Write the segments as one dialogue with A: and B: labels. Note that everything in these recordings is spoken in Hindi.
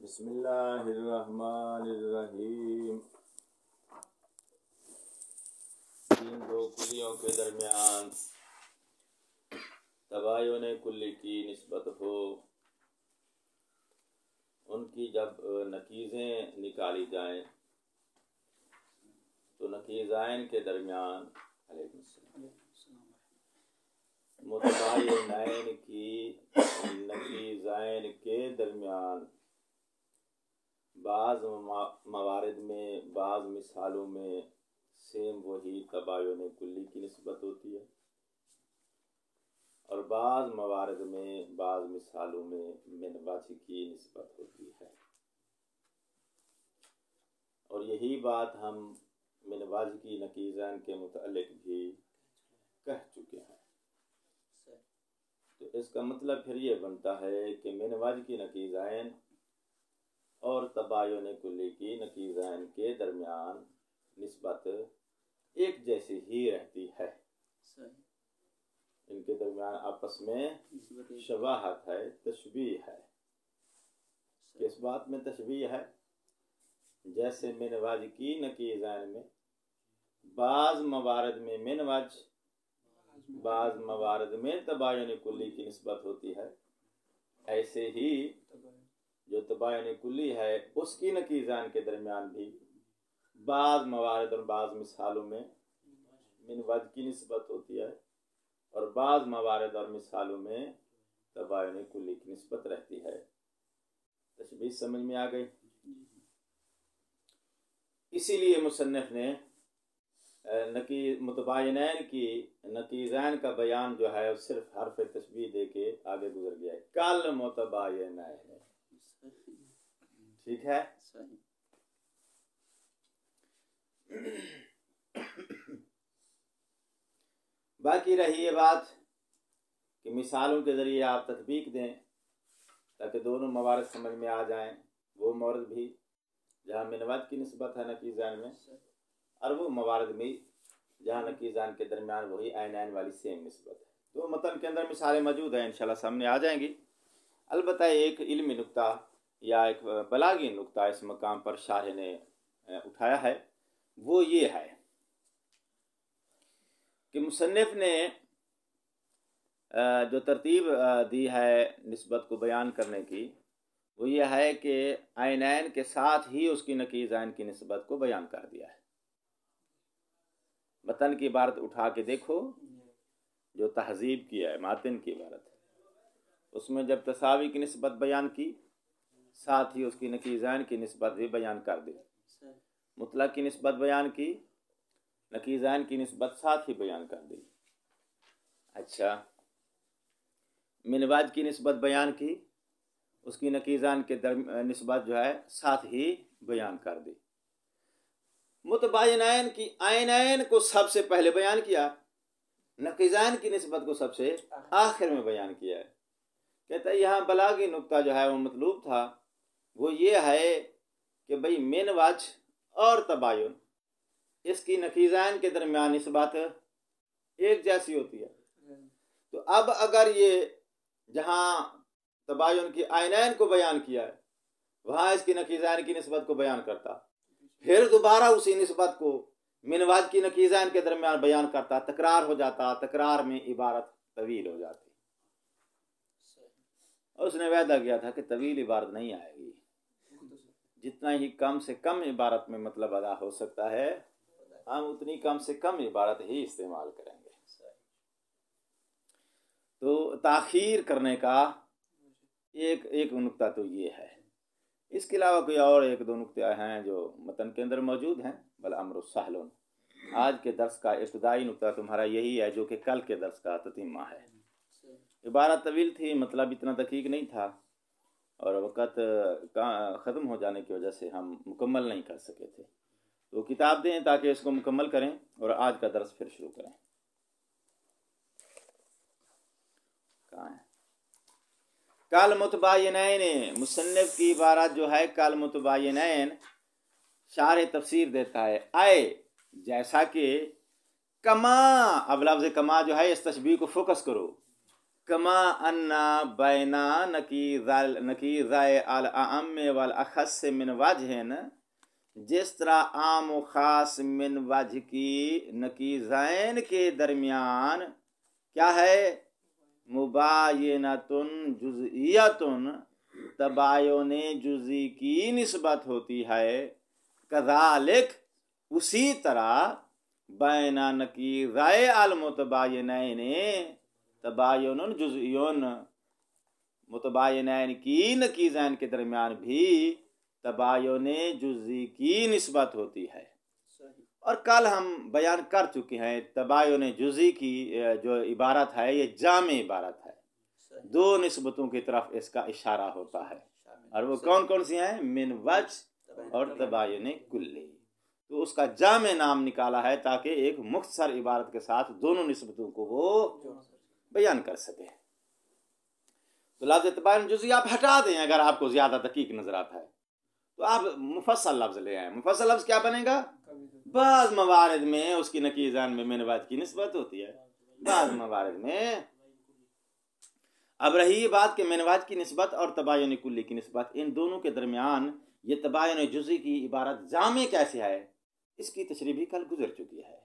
A: बिस्मिल्लाहिर्रहमानिर्रहीम। इन दो कुलियों के दरमियान तबायुन कुल्ली की निस्बत हो, उनकी जब नकीज़ें निकाली जाएं तो नकीज़ाइन के दरमियान मुतबायिनैन की नकीज़ाइन के दरमियान बाज़ मवारिद में, बाज़ मिसालों में सेम वही तबायुन कुल्ली की निस्बत होती है और बाज़ मवारिद में, बाज़ मिसालों में मिन वजह की निस्बत होती है। और यही बात हम मिन वजह की नकीज़ाइन के मुतअल्लिक़ भी कह चुके हैं। तो इसका मतलब फिर ये बनता है कि मिन वजह की नकीज़ाइन और तबायुन कुल्ली की नकीज़ाइन के दरमियान निस्बत एक जैसी ही रहती है। इनके दरमियान आपस में शबाहत है, तशबीह है। किस बात में तशबीह है? जैसे मिन वजह की नकीज़ाइन में बाज़ मवारिद में मिन वजह, बाज़ मवारिद में तबायुन कुल्ली की निस्बत होती है, ऐसे ही जो तबायुन कुल्ली है उसकी नकीज़ाइन के दरमियान भी बाज़ मवारिद और बाज़ मिसालों में मिन वजह की निस्बत होती है और बाज़ मवारिद और मिसालों में तबायुन कुल्ली की निस्बत रहती है। तशबीह समझ में आ गई? इसीलिए मुसन्निफ ने मुतबायिनैन की नकीज़ाइन का बयान जो है सिर्फ हर्फ तशबीह दे के आगे गुजर गया है। कल मुतबायिनैन, ठीक है। बाकी रही ये बात कि मिसालों के ज़रिए आप तत्बीक दें ताकि दोनों मवारिद समझ में आ जाएं। वो मवारिद भी जहाँ मिन वजह की निस्बत है नकीज़ाइन में, और वो मवारिद में जहाँ नकीज़ाइन के दरमियान वही ऐनैन वाली सेम निस्बत है। तो मतन के अंदर मिसालें मौजूद हैं, इंशाल्लाह सामने आ जाएंगी। अलबत्ता एक इल्मी नुक्ता या एक बलागी नुक्ता इस मकाम पर शारिह ने उठाया है, वो ये है कि मुसन्निफ ने जो तरतीब दी है निस्बत को बयान करने की, वो ये है कि ऐनैन के साथ ही उसकी नकीज़ाइन की निस्बत को बयान कर दिया है। मतन की इबारत उठा के देखो, जो तहज़ीब की है मातिन की इबारत है, उसमें जब तसावी की निस्बत बयान की, साथ ही उसकी नकीज़ाइन की निस्बत भी बयान कर दी। मुतलक की निस्बत बयान की, नकीज़ाइन की निस्बत साथ ही बयान कर दी। अच्छा, मिन वजह की निस्बत बयान की, उसकी नकीज़ाइन के निस्बत जो है साथ ही बयान कर दी। मुतबायिनैन की ऐनैन को सबसे पहले बयान किया, नकीज़ाइन की निस्बत को सबसे आखिर में बयान किया है। कहता है यहाँ बलागी नुक्ता जो है वो मतलूब था, वो ये है कि भाई मिन वजह और तबायुन, इसकी नकीज़ाइन के दरमियान निस्बत एक जैसी होती है। तो अब अगर ये जहाँ तबायुन की ऐनैन को बयान किया है, वहाँ इसकी नकीज़ाइन की निस्बत को बयान करता, फिर दोबारा उसी निस्बत को मिन वजह की नकीज़ाइन के दरमियान बयान करता, तकरार हो जाता, तकरार में इबारत तवील हो जाती। और उसने वादा किया था कि तवील इबारत नहीं आएगी, जितना ही कम से कम इबारत में मतलब अदा हो सकता है, हम उतनी कम से कम इबारत ही इस्तेमाल करेंगे। तो ताख़ीर करने का एक नुक्ता तो ये है। इसके अलावा कोई और एक दो नुक्ते हैं जो मतन के अंदर मौजूद हैं। बल अम्रु सहलुन, आज के दर्स का इब्तिदाई नुक्ता तुम्हारा यही है जो कि कल के दर्स का ततीमा है। इबारत तवील थी, मतलब इतना दकीक नहीं था, और वक़्त ख़त्म हो जाने की वजह से हम मुकम्मल नहीं कर सके थे। तो किताब दें ताकि इसको मुकम्मल करें और आज का दर्स फिर शुरू करें। कहाँ है? कल मुतबायनैन, मुसन्निफ की इबारत जो है कल मुतबायनैन, शारह तफसीर देता है आए जैसा कि कमा, अब लफ्ज़ कमा जो है इस तशबीह को फोकस करो, कमा अन्ना बैना नकीज़ाए अल अअम्म वल अख़स्स मिन वजहिन, जिस तरह आम व ख़ास मिन वजह की नकीज़ैन के दरमियान क्या है, मुबायनतुन जुज़इयतुन, तबायुन जुज़ी की निस्बत होती है, कज़ालिक उसी तरह बैना नकीज़ाए अल मुतबायनैन, तबायुन जुज़इयुन, मुतबायनैन की नकीज़ैन के दरमियान भी तबायुन जुज़ी की निस्बत होती है। और कल हम बयान कर चुके हैं तबायुन जुज़ी की जो इबारत है ये जामे इबारत है, दो निस्बतों की तरफ इसका इशारा होता है, और वो कौन कौन सी हैं, मिन वज्ह और तबायुन कुल्ली। तो उसका जामे नाम निकाला है ताकि एक मुख्तसर इबारत के साथ दोनों निस्बतों को वो बयान कर सके। तो लफ्ज़ तबायुन जुज़ी आप हटा दें अगर आपको ज़्यादा दकीक नजर आता है, तो आप मुफस्सल लफ्ज़ ले आए। मुफस्सल लफ्ज़ क्या बनेगा, बाज़ मवारिद में उसकी नकीज़ान में मिनवाज की निस्बत होती है, बाज़ मवारिद में। अब रही बात कि मिनवाज की निस्बत और तबायुन कुल्ली की निस्बत, इन दोनों के दरमियान ये तबायुन जुज़ी की इबारत जामे कैसे है, इसकी तशरीह भी कल गुजर चुकी है।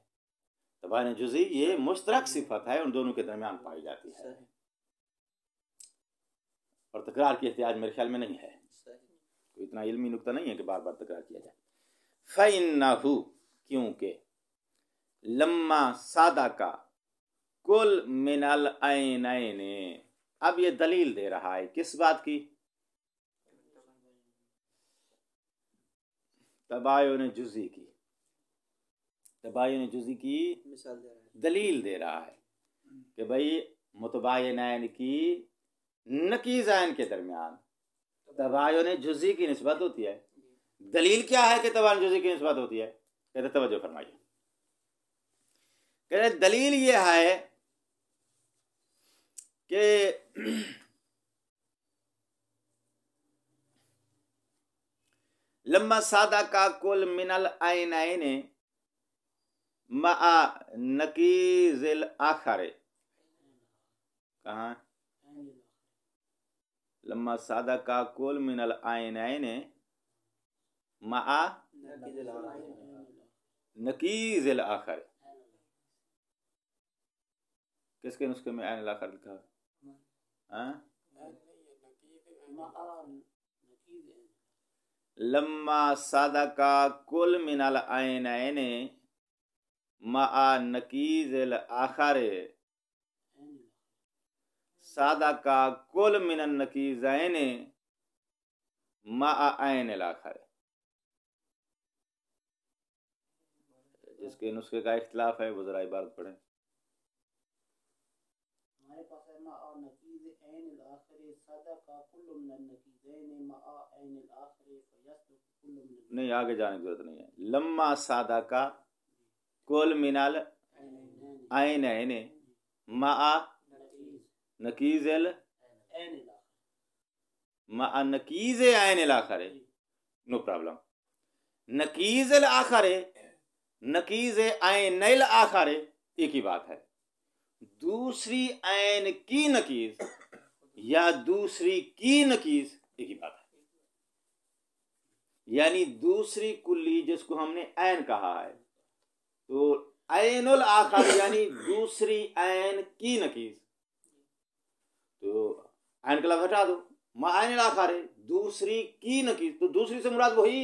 A: तबायुन जुज़ी ये मुश्तरक सिफत है, उन दोनों के दरमियान पाई जाती है, और तकरार की एहतियाज मेरे ख्याल में नहीं है, कोई इतना इल्मी नुक्ता नहीं है कि बार बार तकरार किया जाए। फ़इन्नहु, क्योंकि लम्मा सादा का कुल मिनल ऐनैन, अब ये दलील दे रहा है किस बात की, तबायुन जुज़ी की, तबायुन जुज़ी की मिसाल दे रहा है, दलील दे रहा है कि भाई मुतबायनैन की नकीज़ैन के दरमियान तबायुन जुज़ी की निस्बत होती है। दलील क्या है कि तबायुन जुज़ी की निस्बत होती है, कहते तवज्जो फरमाइए, कहते दलील ये है कि लम्मा सादा का कुल मिनल ऐनैन मआ नकीज़िल आखर, कहाँ, लम्मा सादा का कुल मिनल ऐनैन मआ नकीज़िल आखर, किसके नुस्खे में ऐन आखर लिखा है, लम्मा सादा का कुल मिनल ऐनैन मआ नकीज़िल आखर, सादा का कुल मिनन नकीज़ैन मआ ऐनिल आखर, जिसके नुस्खे का इख्तिलाफ है वो जरा इबारत पढ़ें। हमारे पास है मआ नकीज़ ऐनिल आखर, सादा का कुल मिनन नकीज़ैन मआ ऐनिल आखर फयस्लु कुल मिनन, नहीं आगे जाने की जरूरत नहीं है। लम्मा सादा का कुल मिनल ऐनैन मआ नकीज़िल मआ नकीज़ ऐनिल आखर, नो प्रॉब्लम। नकीज़िल आखर, नकीज़ ऐनिल आखर एक ही बात है, दूसरी ऐन की नकीज़ या दूसरी की नकीज़ एक ही बात है, यानी दूसरी कुल्ली जिसको हमने ऐन कहा है, तो ऐनुल आखर यानी दूसरी ऐन की नकीज़, तो ऐन का लफ्ज़ हटा दो, ऐनिल आखर दूसरी की नकीज़, तो दूसरी से मुराद वही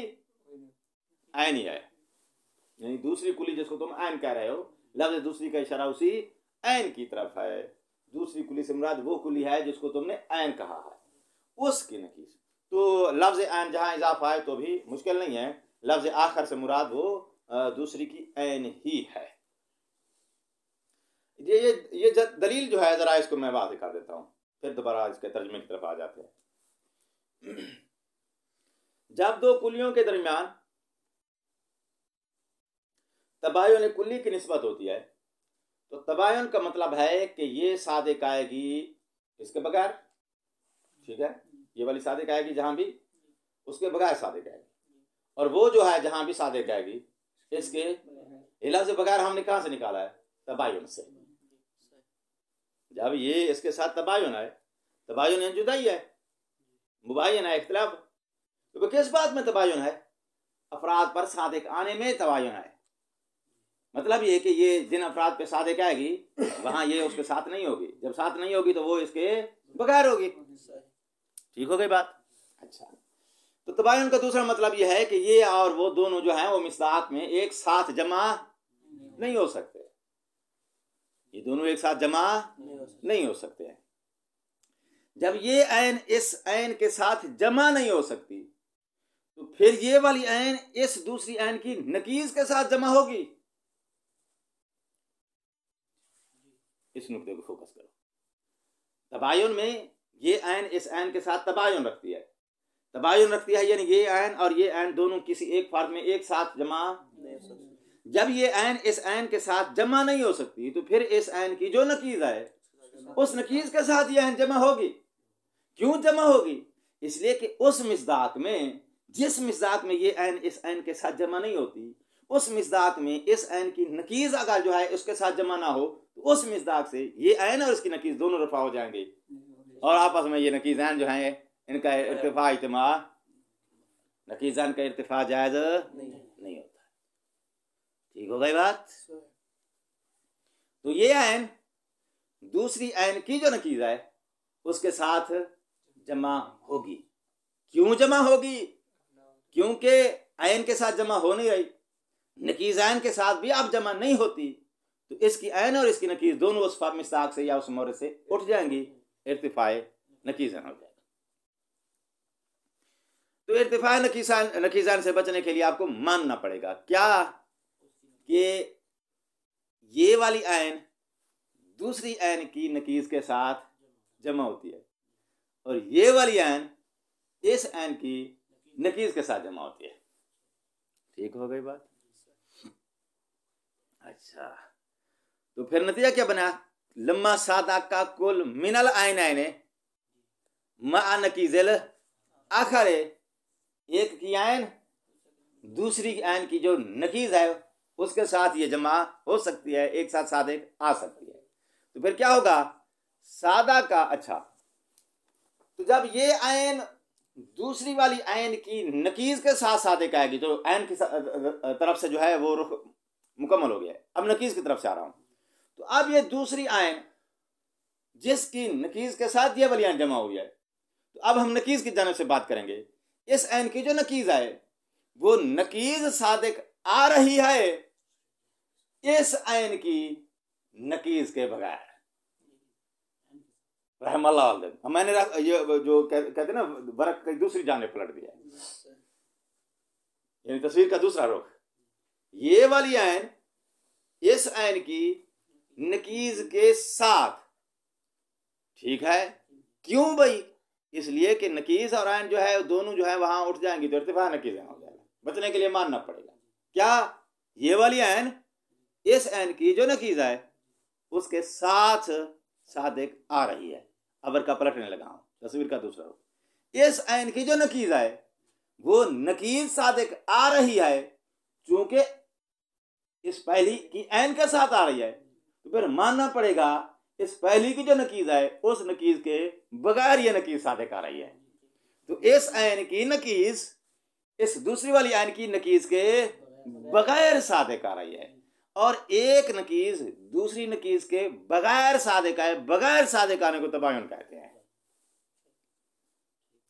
A: ऐन ही है, यानी दूसरी कुली जिसको तुम ऐन कह रहे हो, लफ्ज़ दूसरी का इशारा उसी ऐन की तरफ है, दूसरी कुली से मुराद वो कुली है जिसको तुमने ऐन कहा है, उसकी नकीज़। तो लफ्ज़ ऐन जहाँ इजाफा है तो भी मुश्किल नहीं है, लफ्ज़ आखर से मुराद वो दूसरी की ऐन ही है। ये दलील जो है ज़रा इसको मैं वाज़ेह कर देता हूँ, फिर दोबारा इसके तर्जुमे की तरफ आ जाते हैं। जब दो कुलियों के दरमियान तबायुन कुल्ली की निस्बत होती है, तो तबायुन का मतलब है कि ये सादिक आएगी इसके बगैर, ठीक है, ये वाली सादिक आएगी जहां भी, उसके बगैर सादिक आएगी, और वो जो है जहां भी सादिक आएगी इसके इला से बगैर हमने कहां से निकाला है, तबायुन से। जब ये इसके साथ तबायुन है, तबायुन यानी जुदाई है, मुबायन है, इख्तिलाफ। तो किस बात में तबायुन है? अफराद पर सादिक आने में तबायुन है। मतलब ये कि ये जिन अफराद पे सादिक आएगी वहां ये उसके साथ नहीं होगी, जब साथ नहीं होगी तो वो इसके बगैर होगी। ठीक हो गई बात? अच्छा, तो तबायुन का दूसरा मतलब यह है कि ये और वो दोनों जो हैं वो मिसदाक में एक साथ जमा नहीं हो सकते, ये दोनों एक साथ जमा नहीं हो सकते हैं। जब ये ऐन इस ऐन के साथ जमा नहीं हो सकती तो फिर ये वाली ऐन इस दूसरी ऐन की नकीज के साथ जमा होगी। इस नुक्ते को फोकस करो। तबायुन में ये ऐन इस ऐन के साथ तबायुन रखती है, तबायुन रखती है यानी ये ऐन और ये ऐन दोनों किसी एक फर्द में एक साथ जमा। जब ये ऐन इस ऐन के साथ जमा नहीं हो सकती तो फिर इस ऐन की जो नकीज है उस नकीज के साथ ये ऐन जमा होगी। क्यों जमा होगी? इसलिए कि उस मिसदाक में, जिस मिसदाक में ये ऐन इस ऐन के साथ जमा नहीं होती, उस मिसदाक में इस ऐन की नकीज अगर जो है उसके साथ जमा ना हो तो उस मिसदाक से ये ऐन और इसकी नकीज दोनों रफा हो जाएंगे और आपस में ये नकीज़ान जो हैं इनका इर्तिफा इज्तिमा, नकीज़ान का इर्तिफा जायज़ नहीं होता। ठीक हो गई बात? तो ये ऐन दूसरी ऐन की जो नकीज़ है उसके साथ जमा होगी। क्यों जमा होगी? क्योंकि ऐन के साथ जमा हो नहीं रही, नकीज़ान के साथ भी अब जमा नहीं होती तो इसकी ऐन और इसकी नकीज़ दोनों उस मिसदाक से या उस मोरद से उठ जाएंगी, इर्तिफाए नकीज़ान हो जाएगा। तो इर्तिफाए नकीज़ान से बचने के लिए आपको मानना पड़ेगा क्या कि ये वाली ऐन दूसरी ऐन की नकीज़ के साथ जमा होती है और ये वाली ऐन इस ऐन की नकीज़ के साथ जमा होती है। ठीक हो गई बात? अच्छा, तो फिर नतीजा क्या बना? लम्मा सादा का कुल मिनल आइन आइने मा नकीज़ल आखिर, एक की आइन दूसरी आइन की जो नकीज़ है उसके साथ ये जमा हो सकती है, एक साथ सादिक आ सकती है। तो फिर क्या होगा? सादा का, अच्छा, तो जब ये आइन दूसरी वाली आइन की नकीज़ के साथ सादिक आएगी तो आइन की तरफ से जो है वो रुख मुकम्मल हो गया है। अब नकीज़ की तरफ से आ रहा हूं। तो अब ये दूसरी आइन जिसकी नकीज़ के साथ ये वाली आइन जमा हुई है, तो अब हम नकीज़ की जानिब से बात करेंगे। इस आइन की जो नकीज़ है वो नकीज़ सादिक आ रही है इस आइन की नकीज़ के बगैर। रहमल्लाह, मैंने ये जो कहते ना बरक की दूसरी जानिब पलट दिया, यानी तस्वीर का दूसरा रुख। ये वाली आइन इस आइन की नकीज़ के साथ, ठीक है, क्यों भाई? इसलिए कि नकीज़ और आइन जो है दोनों जो है वहां उठ जाएंगी तो इर्तिफा नकीज़ान हो जाएगा। बचने के लिए मानना पड़ेगा क्या? ये वाली आइन इस आइन की जो नकीज़ है उसके साथ सादिक आ रही है। अबर का पलटने लगा हूं, तस्वीर का दूसरा रुख। इस आइन की जो नकीज़ है वो नकीज़ सादिक आ रही है चूंकि इस पहली की ऐन के साथ आ रही है, तो फिर मानना पड़ेगा इस पहली की जो नकीज़ है उस नकीज़ के बगैर ये नकीज़ सादिक आ रही है। तो इस ऐन की नकीज़ इस दूसरी वाली ऐन की नकीज़ के बगैर सादिक आ रही है और एक नकीज़ दूसरी नकीज़ के बगैर सादिक आए, बगैर सादिक आने को तबायुन कहते हैं।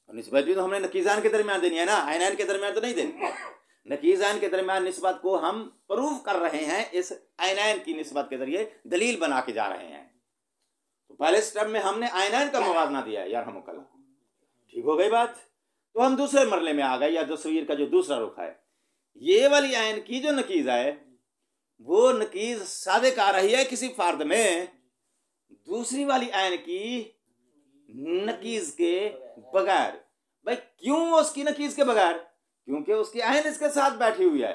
A: और निस्बत भी तो हमने नकीज़ान के दरमियान देनी है ना, ऐन के दरमियान तो नहीं देनी। नकीज़ान के दरमियान निस्बत को हम प्रूफ कर रहे हैं, इस ऐन की निस्बत के जरिए दलील बना के जा रहे हैं। तो पहले स्टेप में हमने ऐन का मुवाज़ना दिया है यार, हम कल। ठीक हो गई बात? तो हम दूसरे मरले में आ गए, या तस्वीर का जो दूसरा रुख है। ये वाली ऐन की जो नकीज़ है वो नकीज़ सादिक आ रही है किसी फर्द में दूसरी वाली ऐन की नकीज़ के बगैर। भाई क्यों उसकी नकीज़ के बगैर? क्योंकि उसकी ऐन इसके साथ बैठी हुई है।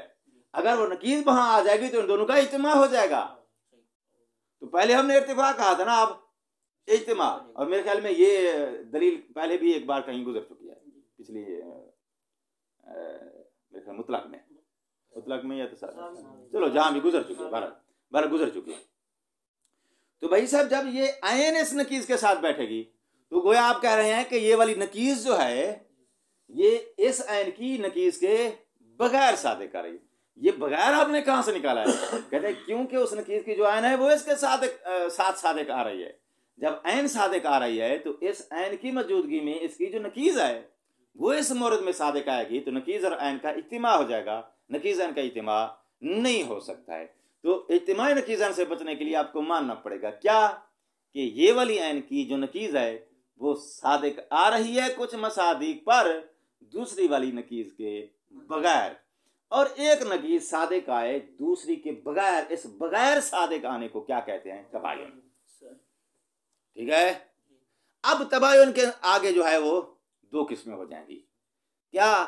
A: अगर वो नकीज़ वहां आ जाएगी तो इन दोनों का इज्तिमा हो जाएगा। तो पहले हमने इर्तिफा कहा था ना, अब इज्तिमा। और मेरे ख्याल में ये दलील पहले भी एक बार कहीं गुजर चुकी है, पिछली मेरे ख्याल मुतलक में या तो चलो जहां भी गुजर चुकी है, बारह गुजर चुकी है। तो भाई साहब जब ये आयन इस नकीज के साथ बैठेगी तो गोया आप कह रहे हैं कि ये वाली नकीज जो है ये इस आयन की नकीज के बगैर सादिक आ रही है। ये बगैर आपने कहां से निकाला है? कहते हैं क्योंकि उस नकीज की जो आयन है वो इसके साथ सादिक आ रही है। जब आयन सादिक आ रही है तो इस आयन की मौजूदगी में इसकी जो नकीज है वो इस मोरद में सादिक आएगी, तो नकीज और आयन का इज्तिमा हो जाएगा। नकीज आयन का इज्तिमा नहीं हो सकता है। तो इज्तिमा नकीज़ान से बचने के लिए आपको मानना पड़ेगा क्या कि ये वाली आयन की जो नकीज है वो सादिक आ रही है कुछ मसादिक पर, दूसरी वाली नकीज के बगैर, और एक नकीज सादिक आए दूसरी के बगैर। इस बगैर सादिक आने को क्या कहते हैं? तबायुन। ठीक है। अब तबायुन के आगे जो है वो दो किस्में हो जाएंगी। क्या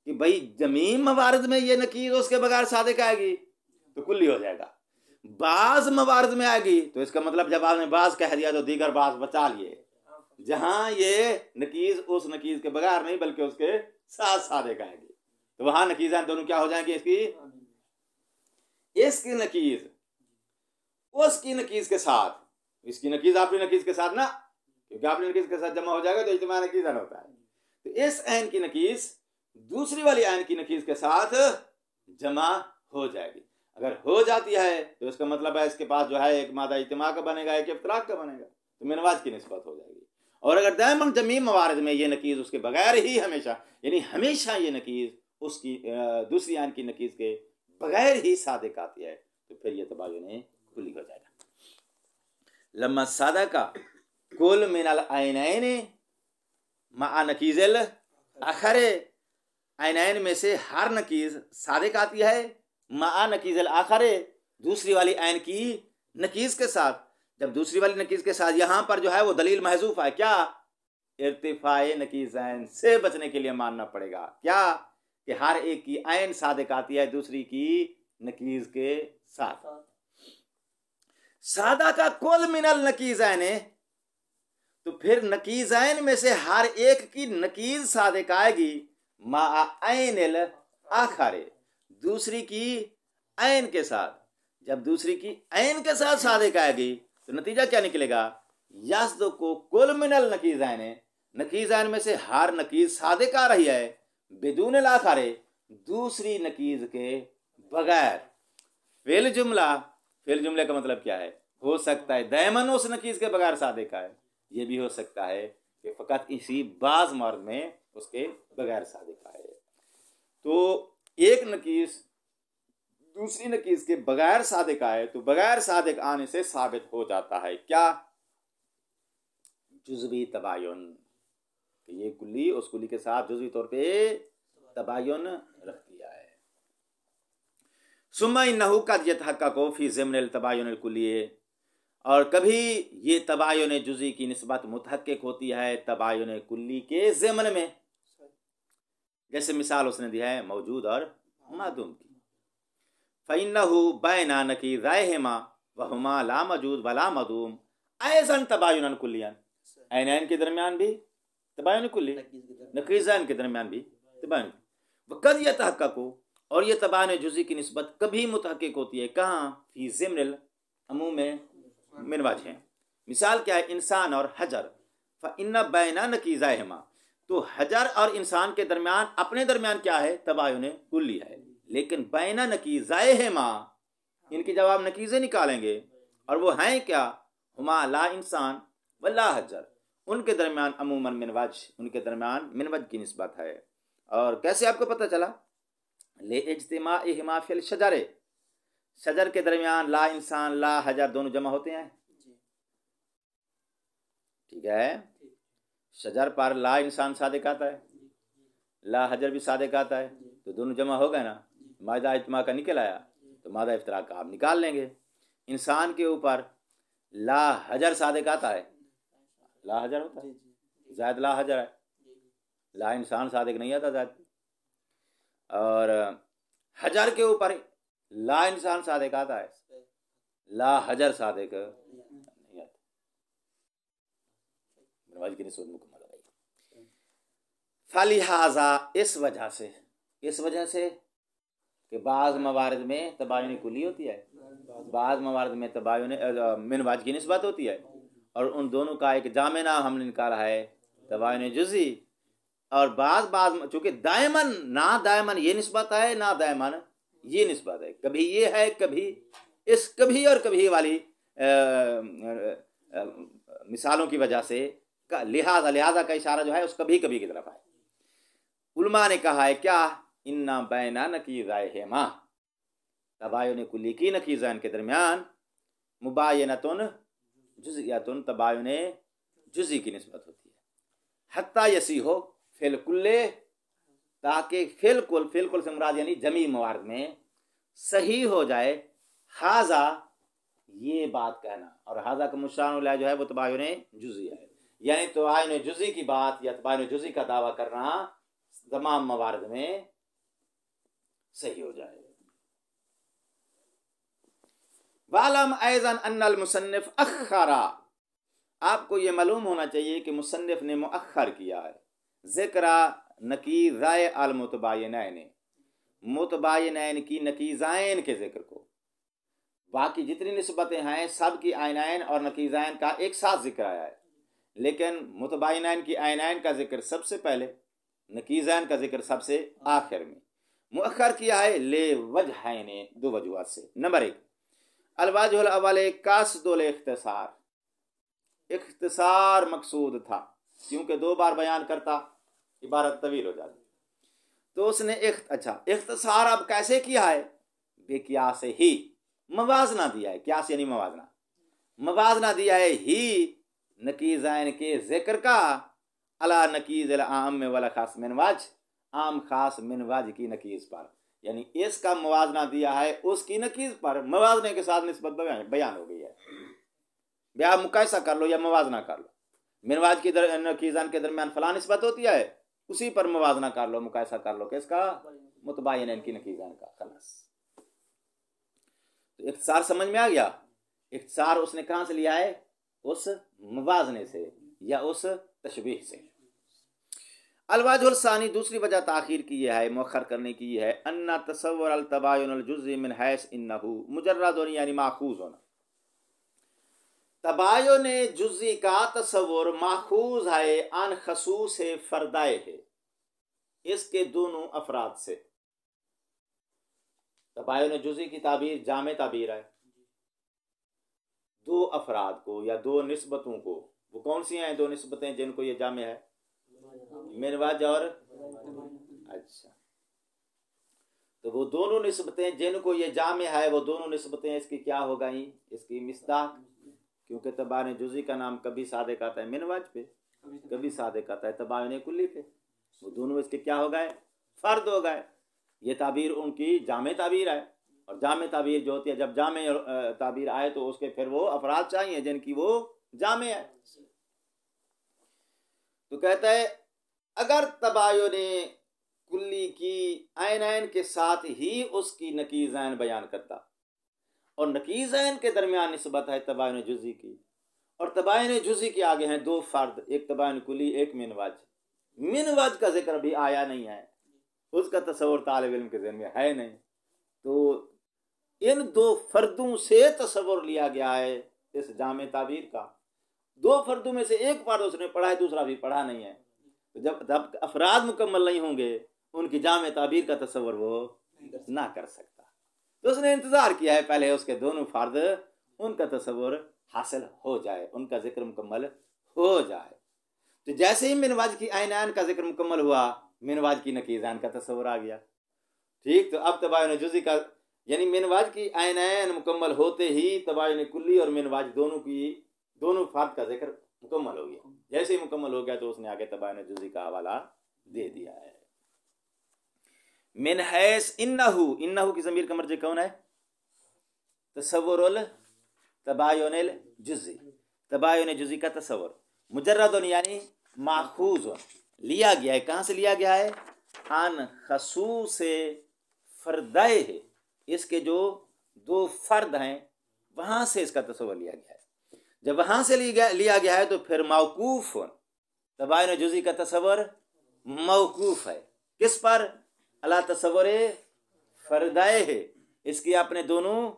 A: कि भाई जमीन मवारद में ये नकीज उसके बगैर सादिक आएगी तो कुल्ली हो जाएगा। बाज मवारद में आएगी तो इसका मतलब जब आपने बाज कह दिया तो दीगर बाज बचा लिए, जहां ये नकीज उस नकीज के बगैर नहीं बल्कि उसके साथ सादिक आएगी, तो वहां नकीज़ां दोनों क्या हो जाएंगी? इसकी नकीज उसकी नकीज के साथ, इसकी नकीज आपकी नकीज के साथ ना, क्योंकि आपकी नकीज के साथ जमा हो जाएगा तो इज्तिमा नकीज़ान होता है। तो इस आयन की नकीज दूसरी वाली आयन की नकीज के साथ जमा हो जाएगी। अगर हो जाती है तो इसका मतलब है इसके पास जो है एक मादा इज्तिमा का बनेगा, एक इफ्तराक का बनेगा, तो मिनवाज की निस्बत हो जाएगी। और अगर दायमन जमीन मवारद में ये नकीज उसके बगैर ही हमेशा, यानी हमेशा ये नकीज उसकी दूसरी आयन की नकीज के बगैर ही सादिक आती है, तो फिर ये तबायुन कुल्ली हो जाएगा। लम्मा सादा का कुल मिनल आयनैन मा नकीज़ल आखरे, आयनैन में से हर नकीज सादिक आती है मा नकीज़ल आखरे, दूसरी वाली आयन की नकीज के साथ। जब दूसरी वाली नकीज के साथ, यहां पर जो है वो दलील महजूफ है, क्या? इर्तिफाए नकीज़ैन से बचने के लिए मानना पड़ेगा क्या कि हर एक की आयन सादिक आती है दूसरी की नकीज के साथ। सादा का कुल मिनल नकीज़ैन, तो फिर नकीज़ैन में से हर एक की नकीज सादिक आएगी मा आयनिल आखरे, दूसरी की आयन के साथ। जब दूसरी की आयन के साथ सादिक आएगी तो नतीजा क्या निकलेगा? यस्द को कुल मिनल नकीज़ैन, नकीज़ैन में से हर नकीज सादिक आ रही है बिदून आखरे, दूसरी नकीज के बगैर। फिल जुमले का मतलब क्या है? हो सकता है दायमन उस नकीज के बगैर सादिक आए, ये भी हो सकता है कि फकत इसी बाज मर्द में उसके बगैर सादिक आए। तो एक नकीज दूसरी नकीज के बगैर सादिक आए तो बगैर सादिक आने से साबित हो जाता है क्या? जुज़वी तबायुन, ये कुल्ली उस कुल्ली के साथ जुज़वी तौर पे तबायुन रख दिया है। सुम्मा इन्नहु कद यतहक्ककु फी ज़िम्निल तबायुनिल कुल्ली, और कभी ये तबायुन जुज़ी की निस्बत मुतहक्किक होती है तबायुन कुल्ली के ज़िम्न में। जैसे मिसाल उसने दी है मौजूद और मादूम की। फ़इन्नहु बैना नकीज़ैहिमा वहुमा ला मौजूद वला मदूम ऐज़न तबायुनन कुल्लियन, ऐनैन के दरमियान भी तबायुन कुल्ली, नकीज़ैन के दरमियान भी तबायुन। वक़द यतहक्ककु, और ये तबायुन जुज़ी की निस्बत कभी मुतहक्किक होती है कहाँ? फ़ी ज़िम्निल अमूम मिन वजह। मिसाल क्या है? इंसान और हजर, फ़इन्न बैना नकीज़ैहिमा, तो हजर और इंसान के दरमियान अपने दरमियान क्या है? तबायुन कुल्ली है। लेकिन बैना नकीज़ैहिमा, इनकी जब आप नकीज़ें निकालेंगे और वो हैं क्या? हुमा ला इंसान व ला हजर, उनके दरमियान अमूमन मिन वजह, उनके दरमियान मिन वजह की निस्बत है। और कैसे आपको पता चला? ले इज्तिमाइहिमा फिल शजरे, शजर के दरमियान ला इंसान ला हजर दोनों जमा होते हैं। ठीक है, शजर पर ला इंसान सादिक आता है, ला हजर भी सादिक आता है, तो दोनों जमा हो गए ना, मादा इज्तिमा का निकल आया, तो मादा इफ्तराक का आप निकाल लेंगे। इंसान के ऊपर ला हजर सादिक आता है, ला हजर होता है, ज़ायद ला हजर है, ला इंसान सादिक नहीं आता ज़ायद। और हजर के ऊपर ला इंसान सादिक आता है, ला हजर सादिक नहीं आता। मिनवाज की निस्बत मुकम्मल हो गई। फालिहाजा इस वजह से कि बाज़ मवारिद में तबायुन कुली होती है, बाज़ मवारिद में तबायुन मिनवाज की निस्बत होती है, और उन दोनों का एक जामे नाम हमने निकाला है तबायुन जुज़ी। और बाज़ चूँकि दायमन ये निस्बत है, ना दायमन ये निस्बत है, कभी ये है, कभी इस कभी और कभी वाली मिसालों की वजह से लिहाजा का इशारा जो है उस कभी कभी की तरफ है। उलमा ने कहा है क्या, इन्ना बैना नकीज़ैहिमा, तबायुन कुल्ली की नकीज़ैन के दरमियान मुबायनतुन जुज़इयतुन तबायुन जुज़ी की निस्बत होती है। हत्ता यसी हो फिल कुल्ले, ताकि फिल कुल से मुराद यानी जमी मवार्द में सही हो जाए हाजा ये बात कहना, और हाजा का मुशान जो है वो तबायुन जुज़ी है, यानी तबायुन जुज़ी की बात या तबायुन जुज़ी का दावा करना तमाम मवार्द में सही हो जाए। वालम ऐज़न अन्नल मुसन्निफ अख़रा, आपको ये मालूम होना चाहिए कि मुसन्निफ ने मुअख़्खर किया है ज़िक्रा नकीज़ाए अल मुतबायिनैन, मुतबायिनैन की नकीज़ाइन के ज़िक्र को। बाकी जितनी निस्बतें हैं सब की आयनैन और नकीज़ाइन का एक साथ जिक्र आया है, लेकिन मुतबायिनैन की आयनैन का जिक्र सबसे पहले, नकीज़ाइन का जिक्र सबसे आखिर में। मुअख़्खर किया है ले वजहैन, दो वजूहात से। नंबर 1 अलवाजुल अव्वल कासदुल इख्तिसार, इख्तिसार मकसूद था, क्योंकि 2 बार बयान करता इबारत तवील हो जाती, तो उसने इख्तिसार अब कैसे किया है, बेकियास ही, मवाजना दिया है, क्यास यानी मवाजना दिया है ही नकीज़ैन के जिक्र का अला नकीज़िल आम वल खास मिनवाज, आम खास मिनवाज की नकीज़ पर, यानी इसका मवाजना दिया है उसकी नकीज़ पर, मवाजने के साथ निस्बत बयान हो गई है। ब्याह मुकायसा कर लो या मवाजना कर लो, मिनवाज की नकीज़ान के दरमियान फलां निस्बत होती है, उसी पर मवाजना कर लो, मुकायसा कर लो किसका, मुतबायिनैन की नकीज़ान का। खलास, तो इख्तिसार समझ में आ गया। इख्तिसार उसने कहाँ से लिया है, उस मवाजने से या उस तशबीह से। अलवाजुल सानी, दूसरी वजह ताखीर की यह है, मुअख्खर करने की यह है, अन्ना तसव्वुर अल तबायुन अल जुज़ई मिन हैस इन्नहु मुजर्रदुन यानी माखूज़ होना, तबायुन जुज़ई का तसव्वुर माखूज़ है अन खसूस फरदाए है, इसके दोनों अफराद से। तबायुन जुज़ई की ताबीर जामे ताबीर है, 2 अफराद को या 2 निस्बतों को, वो कौन सी हैं 2 निस्बतें जिनको ये जामे है, मिनवाज और अच्छा, तो वो दोनों निस्बतें जिनको ये जामे है, वो दोनों निस्बतें इसकी क्या हो गई, इसकी मिस्दाक, क्योंकि तबायुन जुज़ई का नाम कभी सादिक आता है मिनवाज पे, कभी सादिक आता है तबायुन कुल्ली पे, वो दोनों इसके क्या हो गए, फर्द हो गए। ये ताबीर उनकी जामे ताबीर है, और जामे ताबीर जो होती है, जब जामे ताबीर आए तो उसके फिर वो अफराद चाहिए जिनकी वो जामे है। तो कहता है अगर तबायुन कुल्ली की आयनैन के साथ ही उसकी नकीज़ैन बयान करता, और नकीज़ैन के दरमियान निस्बत है तबायुन जुज़ई की, और तबायुन जुज़ई के आगे हैं 2 फर्द, एक तबायुन कुल्ली एक मिनवाज का जिक्र भी आया नहीं है, उसका तसव्वुर तालिब इल्म के ज़हन में है नहीं, तो इन 2 फर्दों से तसव्वुर लिया गया है इस जामे ताबीर का। 2 फर्दों में से एक फर्द उसने पढ़ा है, दूसरा भी पढ़ा नहीं है, तो जब अफराद मुकम्मल नहीं होंगे उनकी जामे ताबीर का तसव्वुर वो ना कर सकता, तो उसने इंतज़ार किया है पहले उसके दोनों फर्द उनका तसव्वुर हासिल हो जाए, उनका जिक्र मुकम्मल हो जाए। तो जैसे ही मिनवाज की आयनैन का जिक्र मुकम्मल हुआ, मिनवाज की नकीज़ान का तसव्वुर आ गया। ठीक, तो अब तबायुन जुज़ई का यानी मिनवाज की आयनैन मुकम्मल होते ही तबायुन कुल्ली और मिनवाज दोनों फर्द का जिक्र मुकम्मल हो गया। जैसे ही मुकम्मल हो गया तो उसने आगे तबायुन जुज़ई का हवाला दे दिया है। मिन हैस इन्नहु की ज़मीर का मर्जी कौन है, तसव्वुरुल तबायुनिल जुज़ई, तबायुन जुज़ई का तसव्वुर मुजर्रदुन यानी माखूज़ लिया गया है, कहाँ से लिया गया है, अन खसूस फरदाए है, इसके जो 2 फर्द हैं वहाँ से इसका तसव्वुर लिया गया है। जब वहाँ से लिया गया है तो फिर मौकूफ़ तबायन जुज़ी का तसव्वुर मौकूफ़ है किस पर? अला तसव्वुर फ़रदाए है, इसकी अपने दोनों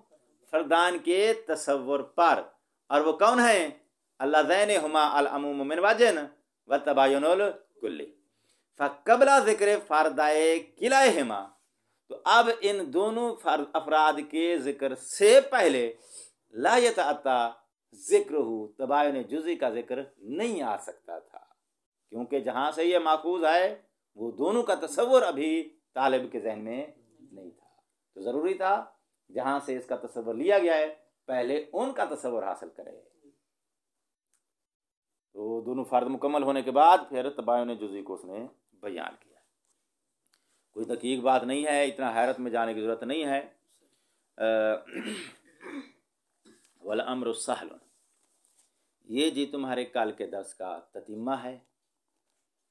A: फरदान के तसव्वुर पर। और वो कौन है? अल्लाज़ैन हुमा अल अमूम मिन वजन व तबायुनुल कुल्ली फ़क़बला ज़िक्र फ़रदाए किलाहिमा। तो अब इन दोनों अफराद के जिक्र से पहले ला यतअत्ता ज़िक्रुहु तबायुन जुज़ी का जिक्र नहीं आ सकता था, क्योंकि जहाँ से ये माखूज़ है वो दोनों का तसव्वुर अभी तालिब के जहन में नहीं था। तो ज़रूरी था जहाँ से इसका तसव्वुर लिया गया है पहले उनका तसव्वुर हासिल करे। तो दोनों फ़र्द मुकम्मल होने के बाद फिर तबायुन जुज़ी को उसने बयान किया। कोई दकीक बात नहीं है, इतना हैरत में जाने की ज़रूरत नहीं है। वल अम्रु सहल, ये जी तुम्हारे कल के दर्स का ततीमा है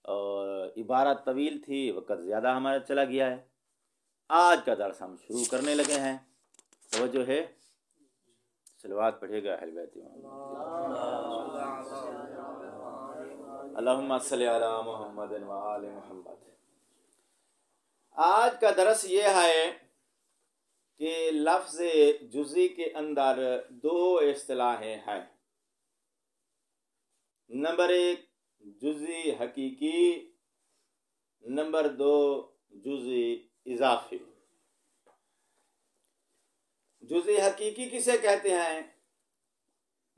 A: और इबारत तवील थी, वक़्त ज़्यादा हमारा चला गया है। आज का दर्स हम शुरू करने लगे हैं। वो जो है सलवात पढ़ेगा अहले बैत अल्लाहुम्मा सल्लि अला मुहम्मद व आले मुहम्मद। आज का दरस ये है कि लफ्ज़ जुज़ी के अंदर दो इस्तिलाहें हैं। नंबर एक जुज़ी हकीकी, नंबर दो जुज़ी इजाफी। जुज़ी हकीकी किसे कहते हैं?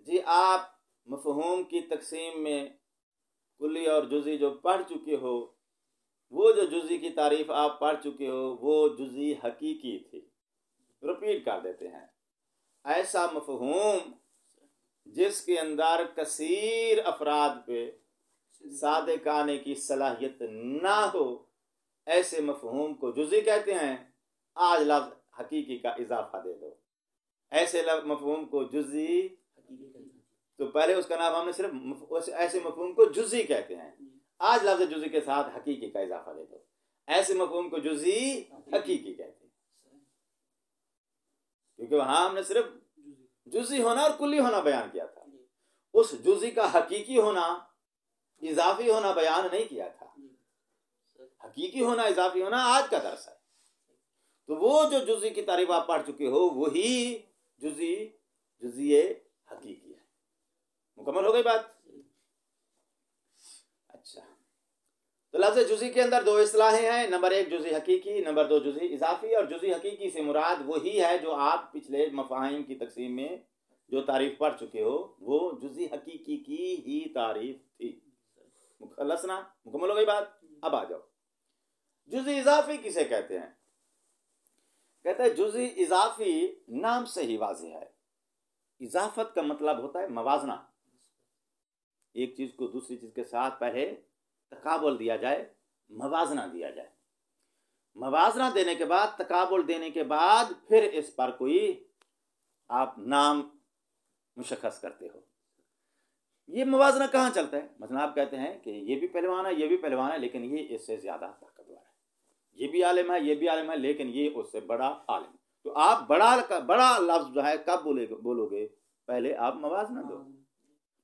A: जी आप मफ़हूम की तकसीम में कुल्ली और जुज़ी जो पढ़ चुके हो, वो जो जुज़ी की तारीफ़ आप पढ़ चुके हो वो जुज़ी हकीकी थी। रिपीट कर देते हैं। ऐसा मफ़हूम जिसके अंदर कसीर अफराद पे सादिक आने की सलाहियत ना हो, ऐसे मफ़हूम को जुज़ी कहते हैं। आज लफ्ज़ हकीकी का इजाफा दे दो, ऐसे मफ़हूम को जुज़ी, तो पहले उसका नाम हमने सिर्फ ऐसे मफ़हूम को जुज़ी कहते हैं। आज लफ्ज़ जुज़ी के साथ हकीकी का इजाफा दे दो, ऐसे मफ़हूम को जुज़ी हकीकी कहते हैं। क्योंकि वहां हमने सिर्फ जुज़ी होना और कुल्ली होना बयान किया था, उस जुज़ी का हकीकी होना इजाफी होना बयान नहीं किया था। हकीकी होना इजाफी होना आज का दर्स है। तो वो जो जुज़ी की तारीफ आप पढ़ चुके हो वही जुज़ी हकीकी है। मुकम्मल हो गई बात? अच्छा, तो लफ्ज़ जुज़ी के अंदर दो इस्तिलाहें हैं। नंबर एक जुज़ी हकीकी, नंबर दो जुज़ी इजाफी। और जुज़ी हकीकी से मुराद वही है जो आप पिछले मफ़ाहिम की तकसीम में जो तारीफ पढ़ चुके हो, वो जुज़ी हकीकी की ही तारीफ थी। मुकम्मल हो गई बात? अब आ जाओ, जुज़ी इजाफी किसे कहते हैं? कहते हैं जुज़ी इजाफी नाम से ही वाज़ेह है। इजाफत का मतलब होता है मवाजना। एक चीज़ को दूसरी चीज़ के साथ पहले तकाबुल दिया जाए, मवाजना दिया जाए। मवाजना देने के बाद, तकाबुल देने के बाद फिर इस पर कोई आप नाम मुशख्खस करते हो। ये मवाजना कहाँ चलता है? मतलब आप कहते हैं कि ये भी पहलवान है, ये भी पहलवान है, लेकिन ये इससे ज़्यादा ताकतवर है। ये भी आलिम है, ये भी आलिम है, लेकिन ये उससे बड़ा आलिम। तो आप बड़ा लफ्ज़ जो है कब बोलोगे? पहले आप मवाजना दो।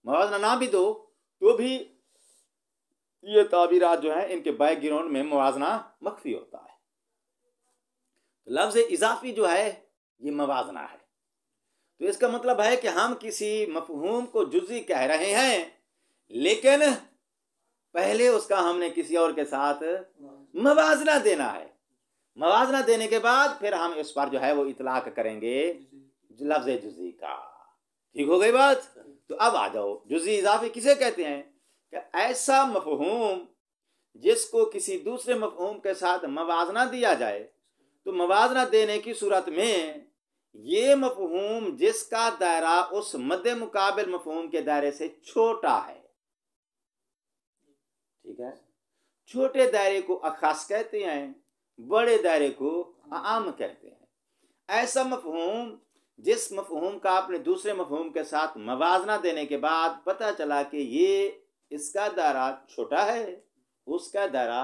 A: मवाजना ना भी दो तो भी ये ताबीरात जो है इनके बैकग्राउंड में मवाजना मख्फी होता है। तो लफ्ज़ इजाफी जो है ये मवाजना है। तो इसका मतलब है कि हम किसी मफहूम को जुज़ी कह रहे हैं, लेकिन पहले उसका हमने किसी और के साथ मवाजना देना है। मवाजना देने के बाद फिर हम इस पर जो है वो इतलाक करेंगे लफ्ज़ जुज़ी का। ठीक हो गई बात? तो अब आ जाओ, जुज़ी इजाफी किसे कहते हैं? कि ऐसा मफहूम जिसको किसी दूसरे मफहूम के साथ मवाजना दिया जाए, तो मवाजना देने की सूरत में ये मफहूम जिसका दायरा उस मद्दे मुकाबिल मफहूम के दायरे से छोटा है। ठीक है, छोटे दायरे को अखास कहते हैं, बड़े दायरे को आम कहते हैं। ऐसा मफहूम जिस मफहूम का आपने दूसरे मफहूम के साथ मवाजना देने के बाद पता चला कि ये इसका दायरा छोटा है, उसका दायरा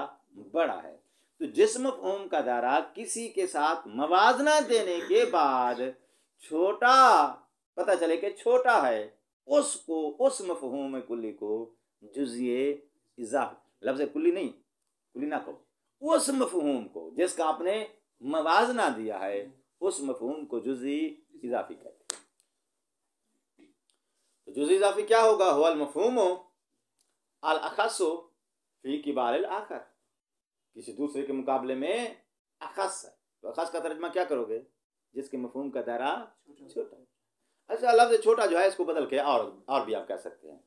A: बड़ा है, तो जिस मफहूम का दायरा किसी के साथ मवाजना देने के बाद छोटा पता चले कि छोटा है, उसको उस मफहूम कुल्ली को जुज़ी इजाफी लफ्ज़ कुल्ली नहीं, कुल्ली ना कहो, उस मफहूम को जिसका आपने मवाजना दिया है उस मफहूम को जुज़ी इजाफी कहते हैं। तो जुज़ी इजाफी क्या होगा? हुवल मफहूमु अल अखस्सु फी किबारिल आखर, किसी दूसरे के मुकाबले में अखस है। तो अखस का तर्जमा क्या करोगे? जिसके मफहूम का दायरा छोटा है। अच्छा, लफ्ज़ छोटा जो है इसको बदल के और भी आप कह सकते हैं।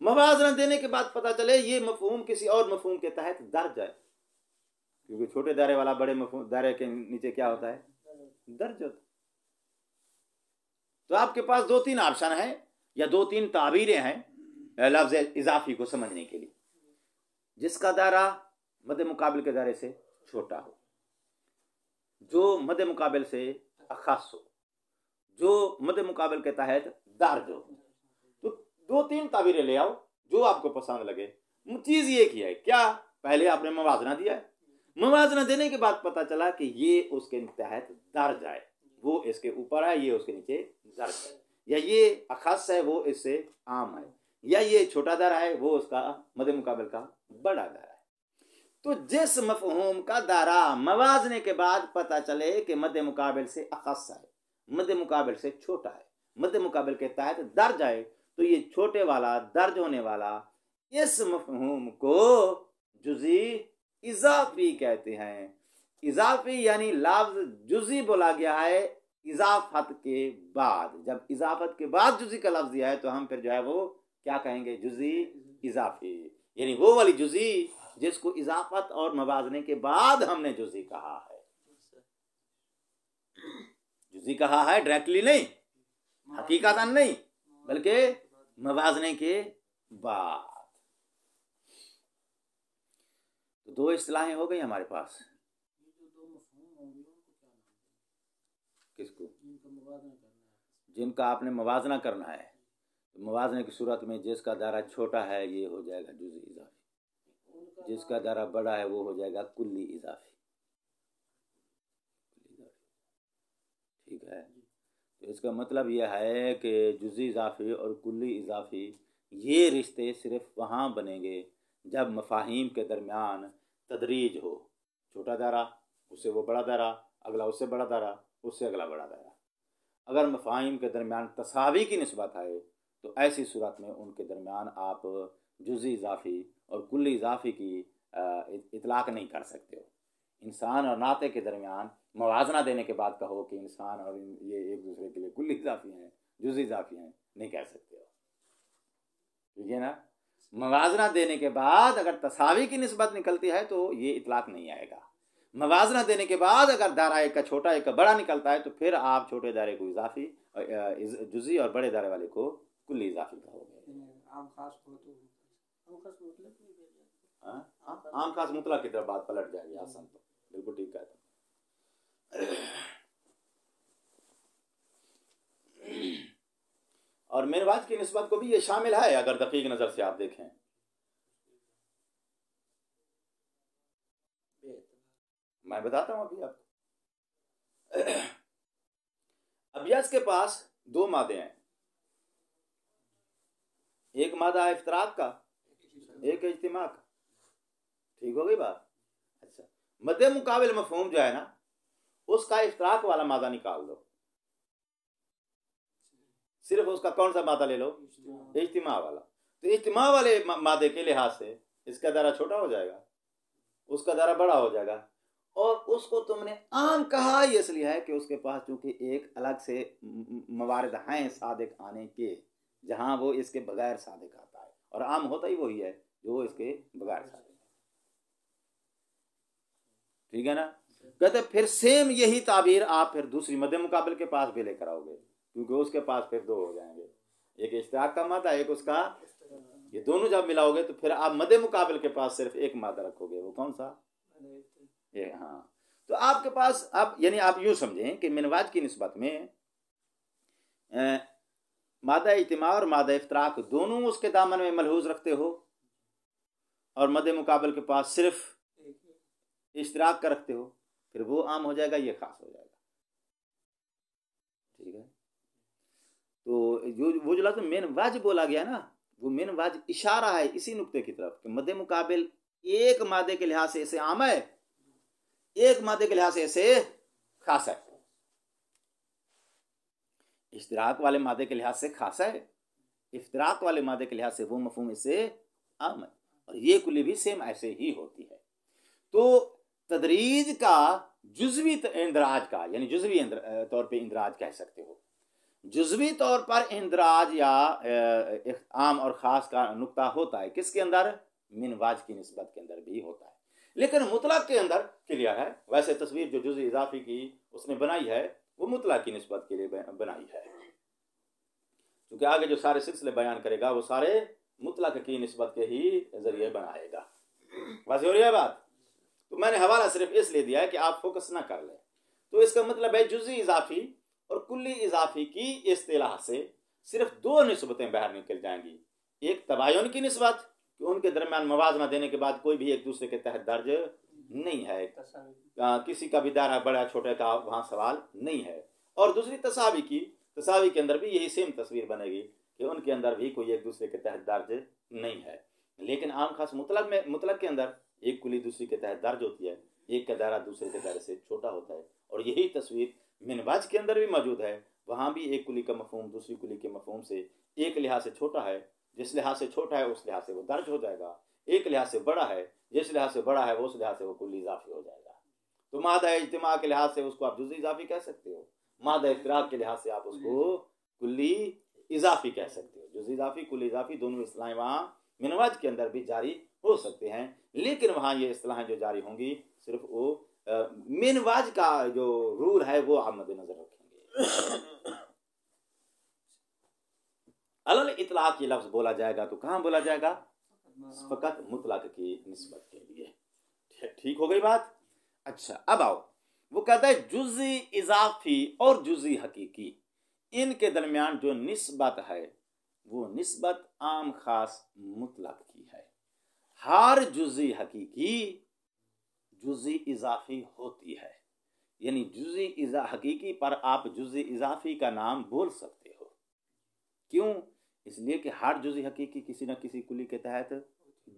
A: मवाजना देने के बाद पता चले ये मफहूम किसी और मफहूम के तहत दर्ज है, क्योंकि छोटे दायरे वाला बड़े मफहूम दायरे के नीचे क्या होता है? दर्ज होता है। तो आपके पास 2-3 ऑप्शन है या 2-3 ताबीरें हैं लफ्ज़ इजाफी को समझने के लिए। जिसका दायरा मद मुकाबिल के दायरे से छोटा हो, जो मद मुकाबिल से अखास हो, जो मद मुकाबिल के तहत दर्ज हो। तो 2-3 ताबीरें ले आओ जो आपको पसंद लगे। चीज़ ये की है क्या? पहले आपने मवाजना दिया है, मवाजना देने के बाद पता चला कि ये उसके तहत दर्ज है, वो इसके ऊपर है, ये उसके नीचे दर्ज है, या ये अखास है वो इससे आम है, या ये छोटा दायरा है वो उसका मद मुकाबिल का बड़ा दायरा है। तो जिस मफहूम का दायरा मवाजने के बाद पता चले कि मद मुकाबिल से अखास है, मद मुकाबिल से छोटा है, मद मुकाबिल के तहत दर्ज है, तो ये छोटे वाला दर्ज होने वाला इस मफहूम को जुज़ी इजाफी कहते हैं। इजाफी यानी लफ्ज़ जुज़ी बोला गया है इजाफत के बाद। जब इजाफत के बाद जुज़ी का लफ्ज़ दिया है तो हम फिर जो है वो क्या कहेंगे? जुज़ी इजाफी, यानी वो वाली जुज़ी जिसको इजाफत और मवाजने के बाद हमने जुज़ी कहा है। जुज़ी कहा है डायरेक्टली नहीं, हकीकतन नहीं, बल्कि मवाजने के बाद। तो 2 इस्तिलाहें हो गई हमारे पास। किसको? जिनका आपने मवाजना करना है। तो मवाजने की सूरत में जिसका दायरा छोटा है ये हो जाएगा जुज़ी इजाफी, जिसका दायरा बड़ा है वो हो जाएगा कुल्ली इजाफी। ठीक है। तो इसका मतलब यह है कि जुज़ी इजाफी और कुल्ली इजाफी ये रिश्ते सिर्फ वहाँ बनेंगे जब मफाहीम के दरमियान तदरीज हो। छोटा दायरा, उससे वो बड़ा दायरा, अगला उससे बड़ा दायरा, उससे अगला बड़ा दायरा। अगर मफाहीम के दरमियान तसावी की निस्बत है तो ऐसी सूरत में उनके दरमियान आप जुज़ी इजाफी और कुल्ली इजाफी की इतलाक़ नहीं कर सकते हो। इंसान और नाते के दरमियान मवाजना देने के बाद कहो कि इंसान और ये एक दूसरे के लिए कुल्ली इजाफी हैं, जुज़ी इजाफी हैं, नहीं कह सकते हो। ठीक है ना? मवाजना देने के बाद अगर तसावी की निस्बत निकलती है तो ये इतलाक़ नहीं आएगा। मवाजना देने के बाद अगर दायरा एक का छोटा एक का बड़ा निकलता है तो फिर आप छोटे दायरे को इजाफी, जुज़ी और बड़े दायरे वाले को कुल्ली इजाफी कहोगे। आम खास मुतलक की तरफ बात पलट जाएगी। आसान, तो बिल्कुल ठीक कहता। और मेरवाज की निस्बत को भी ये शामिल है अगर दकीक नजर से आप देखें। मैं बताता हूं अभी आपको। अबियास के पास 2 मादे हैं, एक मादा है इफ्तराक का, एक इज्तिमा का। ठीक हो गई बात? अच्छा, मद्दे मुकाबिल मफहूम जो है ना उसका इफ्तराक वाला मादा निकाल दो, सिर्फ उसका कौन सा मादा ले लो? इज्तिमा वाला। तो इज्तिमा वाले मादे के लिहाज से इसका दायरा छोटा हो जाएगा, उसका दायरा बड़ा हो जाएगा। और उसको तुमने आम कहा ये इसलिए है कि उसके पास चूंकि एक अलग से मवारिद हैं सादिक आने के, जहां वो इसके बगैर सादिक आता है, और आम होता ही वही है जो इसके बगैर सादिक। ठीक है ना? कहते फिर सेम यही ताबीर आप फिर दूसरी मद्दे मुकाबिल के पास भी लेकर आओगे, क्योंकि उसके पास फिर 2 हो जाएंगे, एक इश्तिराक का मादा, एक उसका। ये दोनों जब मिलाओगे तो फिर आप मद्दे मुकाबिल के पास सिर्फ एक मादा रखोगे, वो कौन सा? ये। हाँ, तो आपके पास आप यानी आप यूँ समझें कि मिनवाज की निस्बत में मादा इज्तिमा और मादा इफ्तराक दोनों उसके दामन में मलहूज रखते हो, और मद्दे मुकाबिल के पास सिर्फ इश्तिराक का रखते हो, फिर वो आम हो जाएगा, ये खास हो जाएगा। ठीक है? तो जो वो जो लफ्ज़ मिनवाज बोला गया ना, वो मिनवाज इशारा है इसी नुक्ते की तरफ कि मद्दे मुकाबिल एक मादे के लिहाज से इसे आम है, एक मादे के लिहाज से इसे खास है। इश्तिराक वाले मादे के लिहाज से खास है, इफ्तिराक वाले मादे के लिहाज से वो मफहूम इससे आम है, और ये कुली भी सेम ऐसे ही होती है। तो तदरीज का जुज़वी इंदराज का, यानी जुज़वी तौर पे इंदराज कह सकते हो। जुज़वी तौर पर इंदराज या आम और ख़ास का नुक्ता होता है किसके अंदर? मिनवाज की निस्बत के अंदर भी होता है, लेकिन मुतलक के अंदर क्लियर है। वैसे तस्वीर जो जुज़ इजाफी की उसने बनाई है वो मुतलक की निस्बत के लिए बनाई है, क्योंकि आगे जो सारे सिलसिले बयान करेगा वो सारे मुतलक की निस्बत के ही जरिए बनाएगा। वैसे हो रही है बात? तो मैंने हवाला सिर्फ इसलिए दिया है कि आप फोकस ना कर लें। तो इसका मतलब है जुज़ी इजाफी और कुल्ली इजाफी की इस्तिलाह से सिर्फ दो निस्बतें बाहर निकल जाएंगी। एक तबायुन की निस्बत कि उनके दरमियान मवाजना देने के बाद कोई भी एक दूसरे के तहत दर्ज नहीं है, किसी का भी दायरा बड़ा छोटे का वहाँ सवाल नहीं है। और दूसरी तसावी की, तसावी के अंदर भी यही सेम तस्वीर बनेगी कि उनके अंदर भी कोई एक दूसरे के तहत दर्ज नहीं है। लेकिन आम खास मुतलक में, मुतलक के अंदर एक कुली दूसरी के तहत दर्ज होती है, एक का दायरा दूसरे के दायरे से छोटा होता है। और यही तस्वीर मिनवाज के अंदर भी मौजूद है, वहाँ भी एक कुली का मफहूम दूसरी कुली के मफहूम से एक लिहाज से छोटा है, जिस लिहाज से छोटा है उस लिहाज से वो दर्ज हो जाएगा, एक लिहाज से बड़ा है, जिस लिहाज से बड़ा है वो उस लिहाज से वो कुल्ली इजाफी हो जाएगा। तो मादा इज्तिमा के लिहाज से उसको आप जुज़ी इजाफी कह सकते हो, मादा इफ्तिराक के लिहाज से आप उसको कुल्ली इजाफी कह सकते हो। जुज़ी इजाफी कुल्ली इजाफी दोनों इस्तिलाहें वहाँ मिनवाज के अंदर भी जारी हो सकते हैं, लेकिन वहाँ ये इस्तिलाहें जो जारी होंगी सिर्फ वो मिनवाज का जो रूल है वो आप मद्देनजर रखेंगे। अलल इतलाक ये लफ्ज बोला जाएगा तो कहाँ बोला जाएगा? फकत मुतलक की निस्बत के लिए। ठीक हो गई बात? अच्छा, अब आओ, वो कहता है जुज़ी इजाफी और जुज़ी हकीकी, इनके दरमियान जो निस्बत है वो निस्बत आम खास मुतलक की है। हर जुज़ी हकीकी जुज़ी इजाफी होती है, यानी जुज़ी हकीकी पर आप जुज़ी इजाफी का नाम बोल सकते हो। क्यों? इसलिए कि हर जुज़ी हकीकी किसी न किसी कुली के तहत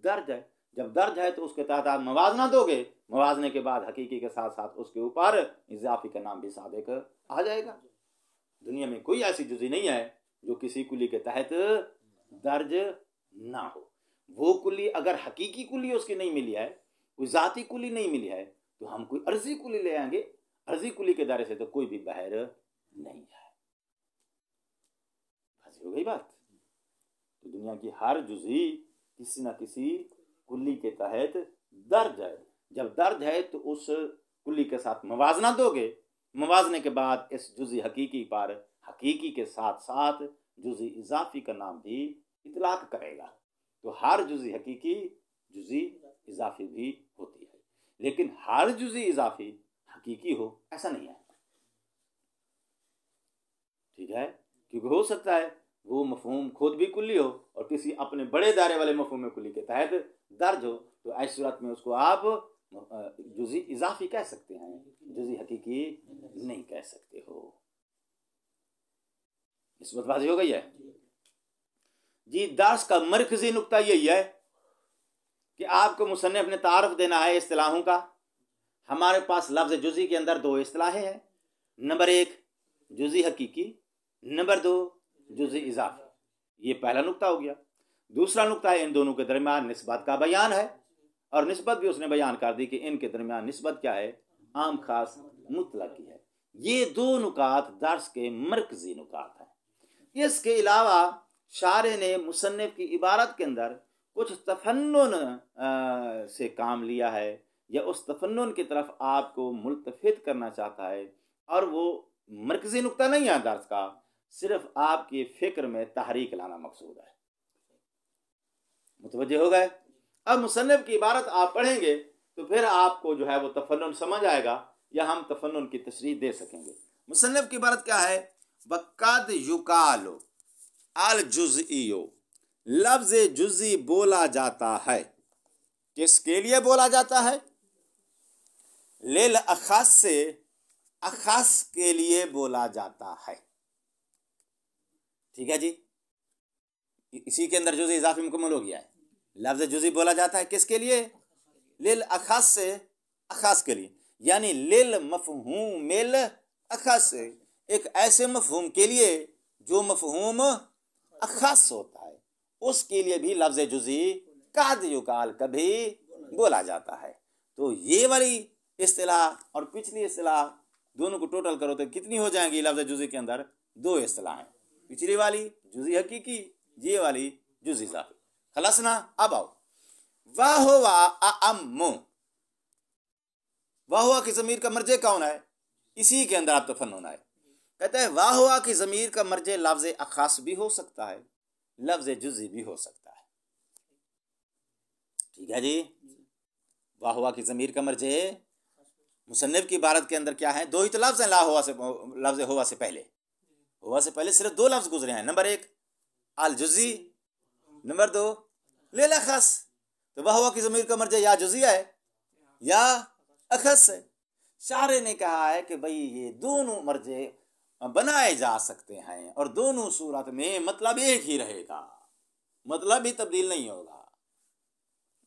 A: दर्ज है। जब दर्ज है तो उसके तहत आप मवाजना दोगे, मवाजने के बाद हकीकी के साथ साथ उसके ऊपर इजाफी का नाम भी सादिक आ जाएगा। दुनिया में कोई ऐसी जुज़ी नहीं है जो किसी कुली के तहत दर्ज ना हो। वो कुली अगर हकीकी कुली उसकी नहीं मिली है, कोई ज़ाती कुली नहीं मिली है, तो हम कोई अर्जी कुली ले आएंगे। अर्जी कुली के दायरे से तो कोई भी बाहर नहीं है। हो गई बात? तो दुनिया की हर जुज़ी किसी न किसी कुली के तहत दर्ज है। जब दर्ज है तो उस कुली के साथ मवाजना दोगे, मवाजने के बाद इस जुज़ी हकीकी पर हकीकी के साथ साथ जुज़ी इजाफी का नाम भी इतलाक करेगा। तो हर जुज़ी हकीकी जुज़ी इजाफी भी होती है, लेकिन हर जुज़ी इजाफी हकीकी हो ऐसा नहीं है। ठीक है? क्योंकि हो सकता है वो मफहूम खुद भी कुल्ली हो और किसी अपने बड़े दायरे वाले मफहूम कुल्ली के तहत दर्ज हो, तो ऐसी सूरत में उसको आप जुज़ी इजाफी कह सकते हैं, जुज़ी हकीकी नहीं कह सकते हो। निस्बतबाजी हो गई है जी। दर्स का मरकजी नुक्ता यही है कि आपको मुसन्निफ ने तारफ देना है इस्तिलाहों का। हमारे पास लफ्ज़ जुज़ी के अंदर दो इस्तिलाहें हैं, नंबर एक जुज़ी हकीकी, नंबर दो जुज़ी इजाफी। ये पहला नुक्ता हो गया। दूसरा नुक्ता है इन दोनों के दरमियान निस्बत का बयान है, और निस्बत भी उसने बयान कर दी कि इनके दरमियान निस्बत क्या है? आम खास मुतलक की है। ये दो नुकात दर्स के मरकजी नुकात हैं। इसके अलावा शारे ने मुसन्निफ की इबारत के अंदर कुछ तफन्नुन से काम लिया है, या उस तफन्नुन की तरफ आपको मुल्तफित करना चाहता है, और वो मरकजी नुक्ता नहीं है दर्स का, सिर्फ आपकी फिक्र में तहरीक लाना मकसूद है। मुतवज्जे हो गए? अब मुसन्निफ की इबारत आप पढ़ेंगे तो फिर आपको जो है वो तफन्नुन समझ आएगा, या हम तफन्नुन की तशरीह दे सकेंगे। मुसन्निफ की इबारत क्या है? वक़द युकालो अल जुज़इयो, लफ्ज़ जुज़ी बोला जाता है। किसके लिए बोला जाता है? लिल अख़स से, अख़स के लिए बोला जाता है। ठीक है जी। इसी के अंदर जुज़ इजाफी मुकम्मल हो गया है। लफ्ज़ जुज़ी बोला जाता है किसके लिए? लिल अखास से अखास के लिए, यानी लिल मफ़हूमिल अखास से, एक ऐसे मफ़हूम के लिए जो मफ़हूम अखास होता है, उसके लिए भी लफ्ज़ जुज़ी काद युकाल कभी बोला जाता है। तो ये वाली इस्तिलाह और पिछली इस्तिलाह दोनों को टोटल करो तो कितनी हो जाएंगी? लफ्ज़ जुज़ी के अंदर दो इस्तिलाहें, पिछली वाली जुज़ी हकीकी, ये वाली जुज़ी इजाफी। खलास ना? अब आओ वाह हुआ अम्मो, वाह हुआ की ज़मीर का मर्जे कौन है? इसी के अंदर आप तफन्न होना है। कहते हैं वाह हुआ की ज़मीर का मर्जे लफ्ज़ अखास भी हो सकता है, लफ्ज़ जुज़ी भी हो सकता है। ठीक है जी। वाह हुआ की ज़मीर का मर्जे मुसन्निफ की इबारत के अंदर क्या है? दो ही तो लफ्ज़ हैं ला हुआ से, लफ्ज़ हुआ से पहले, हुआ से पहले सिर्फ दो लफ्ज़ गुजरे हैं। नंबर एक अल जुज़ी, नंबर दो लिल अखस। तो वाह हुआ की ज़मीर का मर्जे या जुज़ी है या अखस है। शारे ने कहा है कि भाई ये दोनों मर्जे बनाए जा सकते हैं और दोनों सूरत में मतलब एक ही रहेगा, मतलब भी तब्दील नहीं होगा।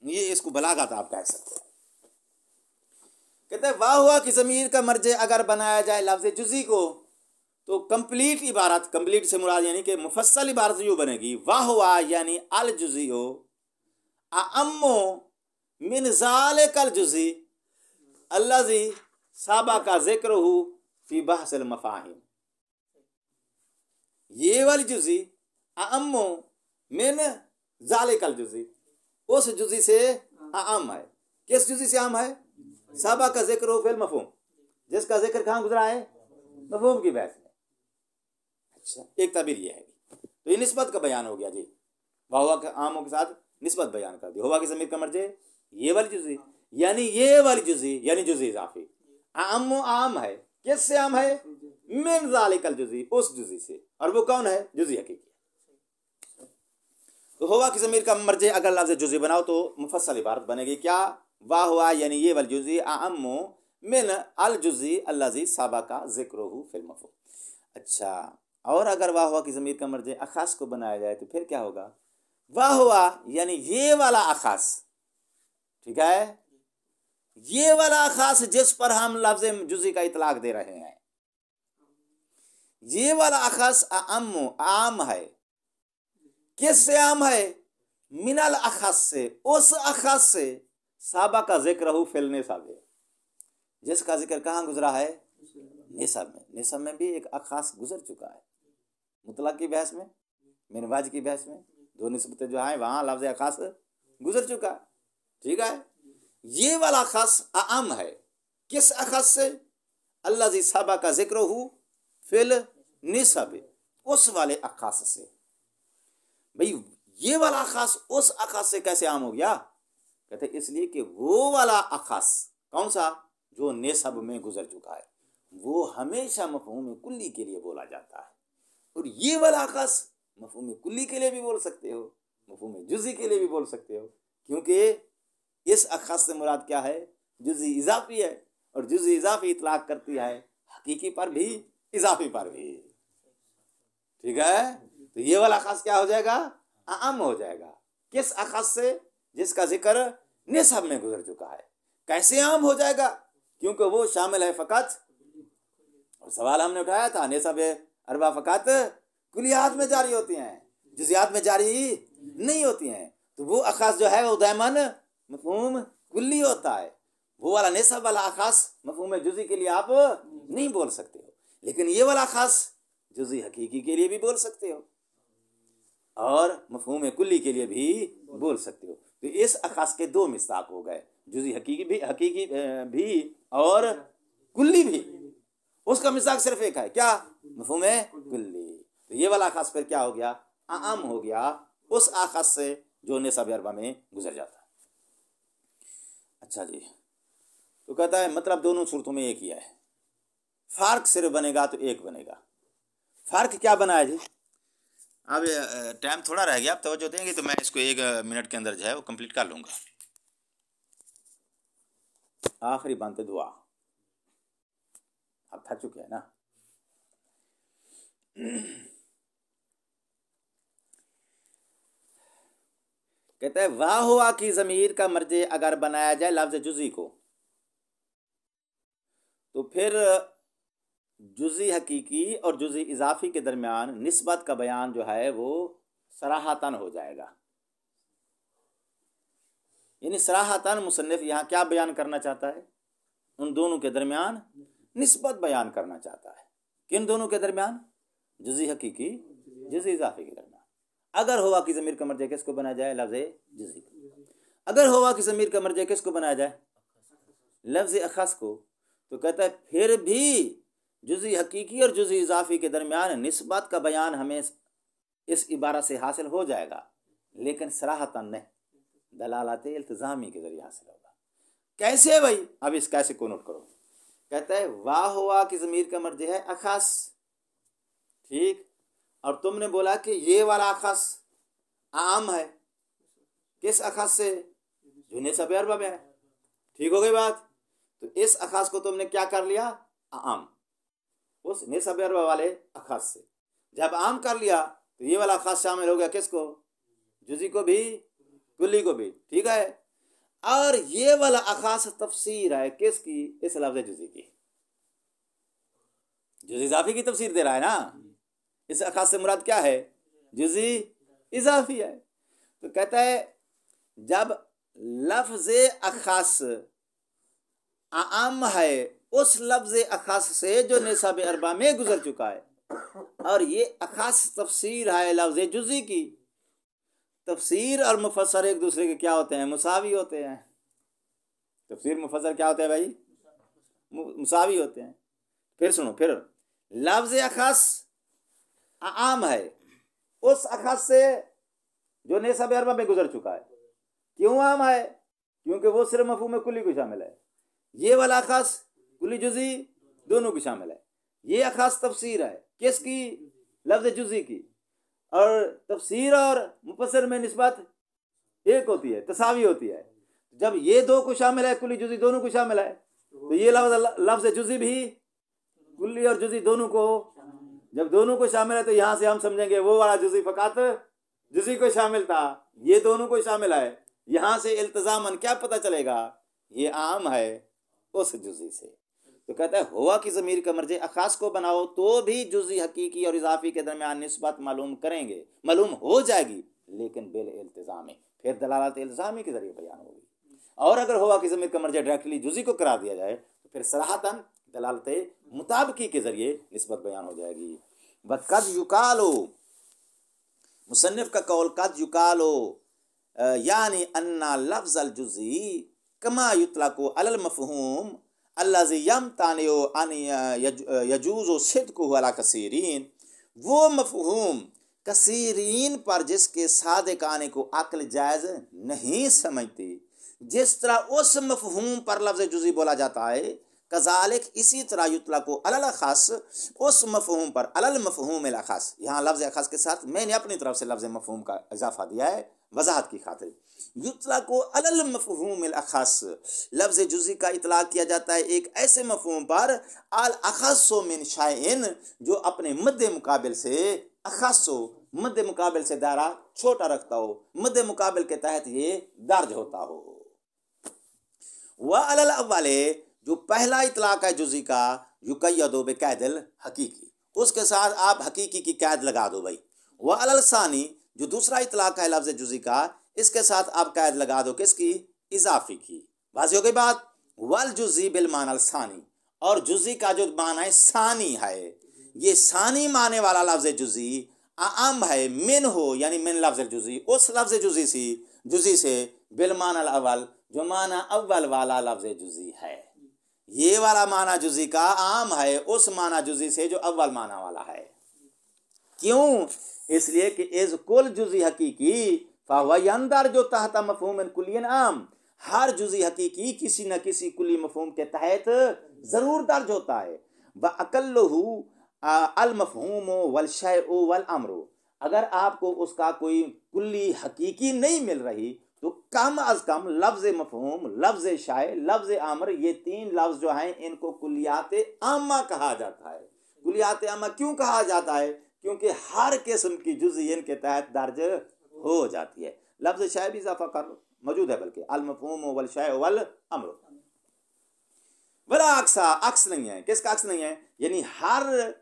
A: ये इसको बलागत आप कह सकते हैं। कहते हैं वाह हुआ की ज़मीर का मर्जे अगर बनाया जाए लफ्ज़ जुज़ी को तो कंप्लीट इबारत, कंप्लीट से मुराद यानी कि मुफस्सल इबारत यूँ बनेगी वाह हुआ यानी अल जुज़ियो अम्मो मिन ज़ालिकल जुज़ी अल्लज़ी साबा का ज़िक्र हो फी बहसिल मफ़ाहिम। ये वाली जुज़ी अम्मो मिन ज़ालिकल जुज़ी, उस जुज़ी से आम है। किस जुज़ी से आम है? साबा का ज़िक्र हो फिल मफ़हूम, जिसका जिक्र कहाँ गुजरा है? मफ़हूम की बहस में। अच्छा, एक ताबीर ये है। तो ये निस्बत का बयान हो गया जी, वाह हुआ के आमों के साथ निस्बत बयान कर दी। हुआ की ज़मीर का मर्जे ये वाली जुज़ी, यानी ये वाली जुज़ी यानी जुज़ी इजाफी। आम आम है, किससे आम है? मिन ज़ालिकल जुज़ी, उस जुज़ी से, और वो कौन है? जुज़ी हकीकी। तो हुआ की ज़मीर का मर्जे अगर लफ्ज़ जुज़ी बनाओ तो मुफस्सल इबारत बनेगी क्या? वाह हुआ यानी ये वाली जुज़ी आम्मो मिन अल जुज़ी अल्लज़ी साबका ज़िक्रुहु फिल मफ़हूम। अच्छा, और अगर वाह हुआ की ज़मीर का मर्जे अखास को बनाया जाए तो फिर क्या होगा? वाह हुआ यानी ये वाला अखास, ठीक है, ये वाला अखास जिस पर हम लफ्ज़ जुज़ी का इतलाक दे रहे हैं, ये वाला अखास अम्मो आम है। किससे आम है? मिनल अखास से, उस अखास से साबा का जिक्र हो फिल निसाब, जिसका जिक्र कहाँ गुजरा है? निसाब में। निसाब में भी एक अखास गुजर चुका है, मुतलक की बहस में, मिनवाज की बहस में, दो निस्बतें जो हैं वहाँ लफ्ज़ अखास गुजर चुका है। ठीक है, ये वाला अखास आम है। किस अखास से? अल्लज़ी साबा का जिक्र हो फिल निसाब, उस वाले अखास से। भाई ये वाला अखास उस अखास से कैसे आम हो गया? कहते इसलिए कि वो वाला अखास कौन सा? जो नेसब में गुजर चुका है, वो हमेशा मफ़हूम कुल्ली के लिए बोला जाता है। और ये वाला अखास मफ़हूम कुल्ली के लिए भी बोल सकते हो, मफ़हूम जुज़ी के लिए भी बोल सकते हो, क्योंकि इस अखास से मुराद क्या है? जुज़ी इजाफी है, और जुज़ी इजाफी इतलाक करती है हकीकी पर भी, इजाफी पर भी। ठीक है, तो ये वाला अखास क्या हो जाएगा? आम हो जाएगा। किस अखास से? जिसका जिक्र निसब में गुजर चुका है। कैसे आम हो जाएगा? क्योंकि वो शामिल है फ़कत, और सवाल हमने उठाया था, निसब अरबा फ़कत कुलियात में जारी होती हैं, जुज़ियात में जारी नहीं होती हैं। तो वो अखास जो है वो दायमन मफ़हूम कुल्ली होता है। वो वाला निसब वाला अखास मफ़हूम जुज़ी के लिए आप नहीं बोल सकते हो, लेकिन ये वाला अखास जुज़ी हकीकी के लिए भी बोल सकते हो और मफ़हूम कुल्ली के लिए भी बोल सकते हो। तो इस अखास के दो मिसाक हो गए, जुज़ी हकीकी भी और कुल्ली भी। उसका मिसाक सिर्फ एक है, क्या? मफ़हूम कुल्ली। तो ये वाला अखास फिर क्या हो गया? आम हो गया उस अखास से जो निसब अरबा में गुजर जाता है। अच्छा जी, तो कहता है मतलब दोनों सूरतों में एक ही है, फ़र्क सिर्फ बनेगा तो एक बनेगा। फ़र्क क्या बना है जी? अब टाइम थोड़ा रह गया, आप तवज्जो देंगे तो मैं इसको 1 मिनट के अंदर जो है वो कंप्लीट कर लूँगा। आखिरी बात दुआ, आप थक चुके हैं ना। कहते हैं वाह हुआ की ज़मीर का मर्जे अगर बनाया जाए लफ्ज़ जुज़ी को, तो फिर जुज़ी हकीकी और जुज़ी इजाफ़ी के दरमियान निस्बत का बयान जो है वो सराहतन हो जाएगा। यानी सराहतन मुसन्निफ यहाँ क्या बयान करना चाहता है? उन दोनों के दरमियान निस्बत बयान करना चाहता है। किन दोनों के दरमियान? जुज़ी हकीकी जुज़ी इजाफ़ी के दरमियान। अगर हुआ की ज़मीर का मर्जे किसको बनाया जाए? लफ्ज़ जुज़ी को। अगर हुआ की ज़मीर का मर्जे किसको बनाया जाए? लफ्ज़ अख़स को। तो कहता है फिर भी जुज़ी हकीकी और जुज़ी इजाफ़ी के दरमियान निस्बत का बयान हमें इस इबारत से हासिल हो जाएगा, लेकिन सराहतन नहीं, दलालत इल्तिज़ामी के ज़रिए हासिल होगा। कैसे भाई? अब इस कैसे को नोट करो। कहता है वाह हुआ की ज़मीर का मर्जे है अख़स, ठीक, और तुमने बोला कि ये वाला अख़स आम है। किस अख़स से? जो निस्ब अरबा में है। ठीक हो गई बात? तो इस अख़स को तुमने क्या कर लिया? आम, उस निस्ब अरबा वाले अख़स से। जब आम कर लिया तो ये वाला अख़स शामिल हो गया किसको? जुज़ी को भी, कुल्ली को भी, ठीक है। और ये वाला अख़स तफसीर है किसकी? इस लफ्ज़ जुज़ी की। जुज़ी इज़ाफ़ी की तफसीर दे रहा है ना। इस अख़स से मुराद क्या है? जुज़ी इज़ाफ़ी है। तो कहता है जब लफ्ज़ अख़स आम है उस लफ्ज़ अख़स से जो निसाब अरबा में गुजर चुका है, और ये अख़स तफसीर है लफ्ज़ जुज़ी की। तफसीर और मुफस्सर एक दूसरे के क्या होते हैं? मुसावी होते हैं। तफसीर मुफस्सर क्या होते हैं भाई? मुसावी होते हैं। फिर सुनो, फिर लफ्ज़ अख़स आम है उस अख़स से जो निसाब अरबा में गुजर चुका है। क्यों आम है? क्योंकि वो सिर्फ मफ़हूम कुल्ली को शामिल है। ये वाला अख़स कुल्ली जुज़ी दोनों की शामिल है। ये अख़स तफसीर है किसकी? लफ्ज़ जुज़ी की। और तफसीर और मुफस्सिर में निस्बत एक होती है, तसावी होती है। जब ये दो को शामिल है, कुल्ली जुज़ी दोनों को शामिल है, तो ये लफ्ज़ जुज़ी भी कुल्ली और जुज़ी दोनों को, जब दोनों को शामिल है तो यहाँ से हम समझेंगे वो वाला जुज़ी फ़क़त जुज़ी को शामिल था, ये दोनों को शामिल है। यहाँ से इल्तिज़ामन क्या पता चलेगा? ये आम है उस जुज़ी से। तो कहता है हुआ की ज़मीर का मर्जे अख़ास को बनाओ तो भी जुज़ी हकीकी और इज़ाफ़ी के दरमियान निस्बत मालूम करेंगे, मालूम हो जाएगी, लेकिन बिल इल्तिज़ामी, फिर दलालत इल्तिज़ामी के ज़रिए बयान होगी। और अगर हुआ की ज़मीर का मर्जे डायरेक्टली जुज़ी को करार दिया जाए तो फिर सराहतन दलालत मुताबिकी के ज़रिए निस्बत बयान हो जाएगी। वक़द युकालो, मुसन्निफ़ का कौल कद युकालो यानी अन्ना लफ्ज़ल जुज़ी कमा युतलक़ु अलल मफ़हूम अल्लज़ी यमतानिउ अन यजूज़ु सिद्क़ुहु अला कसीरीन, वो मफ़हूम कसीरीन पर जिसके सादिक आने को अक्ल जायज़ नहीं समझती, जिस तरह उस मफ़हूम पर लफ्ज़ जुज़ी बोला जाता है, कज़ालिक इसी तरह युतलक़ु अलल अख़स, उस मफ़हूम पर अलल मफ़हूम अल अख़स। यहाँ लफ्ज़ अख़स के साथ मैंने अपनी तरफ से लफ्ज़ मफ़हूम का इजाफ़ा दिया है वज़ाहत की खातिर। युतलक़ु अलल मफ़हूम अल अख़स, लफ्ज़ जुज़ी का इतलाक़ किया जाता है एक ऐसे मफ़हूम पर अल अख़स्सु मिन शैइन, जो अपने मद्दे मुकाबिल से अख़स्सु, मद्दे मुकाबिल से दायरा छोटा रखता हो, मद्दे मुकाबिल के तहत ये दर्ज होता हो। व अलल अव्वले, जो पहला इतलाक़ है जुज़ी का, युक़य्यदु बिक़ैदिल हकीकी, उसके साथ आप हकीकी की कैद लगा दो भाई। व अलल सानी, जो दूसरा इतलाक़ है लफ्ज़ जुज़ी का, इसके साथ आप कैद लगा दो किसकी? इज़ाफ़ी की। वाज़ेह हो गई बात। वल जुज़ी बिल मानल सानी, और जुज़ी का जो माना है सानी है, ये सानी माने वाला लफ्ज़ जुज़ी आम है मिन हो, यानी मिन लफ्ज़ जुज़ी, उस लफ्ज़ जुज़ी से बिल मानल अव्वल, जो माना अव्वल वाला लफ्ज़ जुज़ी है। ये वाला माना जुज़ी का आम है उस माना जुज़ी से जो अव्वल माना वाला है। क्यों? इसलिए कि इज़ कुल जुज़ी हकीकी फ़हुव यंदर जो तहत मफ़हूम कुल्लियन आम, हर जुज़ी हकीकी किसी न किसी कुल्ली मफ़हूम के तहत ज़रूर दर्ज होता है। व अक़ल्लुहु अल मफ़हूम वल शैउ वल अम्रु, अगर आपको उसका कोई कुल्ली हकीकी नहीं मिल रही तो कम अज़ कम लफ्ज़ मफ़हूम, लफ्ज़ शाय, लफ्ज़ अम्र, ये तीन लफ्ज़ जो हैं इनको कुल्लियात आमा कहा जाता है। कुल्लियात आमा क्यों कहा जाता है? क्योंकि हर किस्म की जुज़ी इनके तहत दर्ज हो जाती है। लफ्ज़ शय भी इजाफा कर लो, मौजूद है, बल्कि अल मफ़हूम वल शय वल अम्र। वला अक्सा, अक्स नहीं है। किसका अक्स नहीं है? यानी हर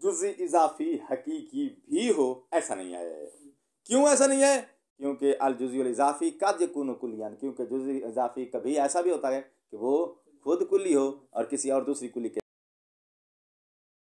A: जुज़ी इजाफी हकीकी भी हो, ऐसा नहीं है। क्यों ऐसा नहीं है? क्योंकि अल जुज़ी वल इजाफी कद यकूनु कुल्लियन, क्योंकि जुज़ी इजाफी कभी ऐसा भी होता है कि वो खुद कुल्ली हो और किसी और दूसरी कुल्ली के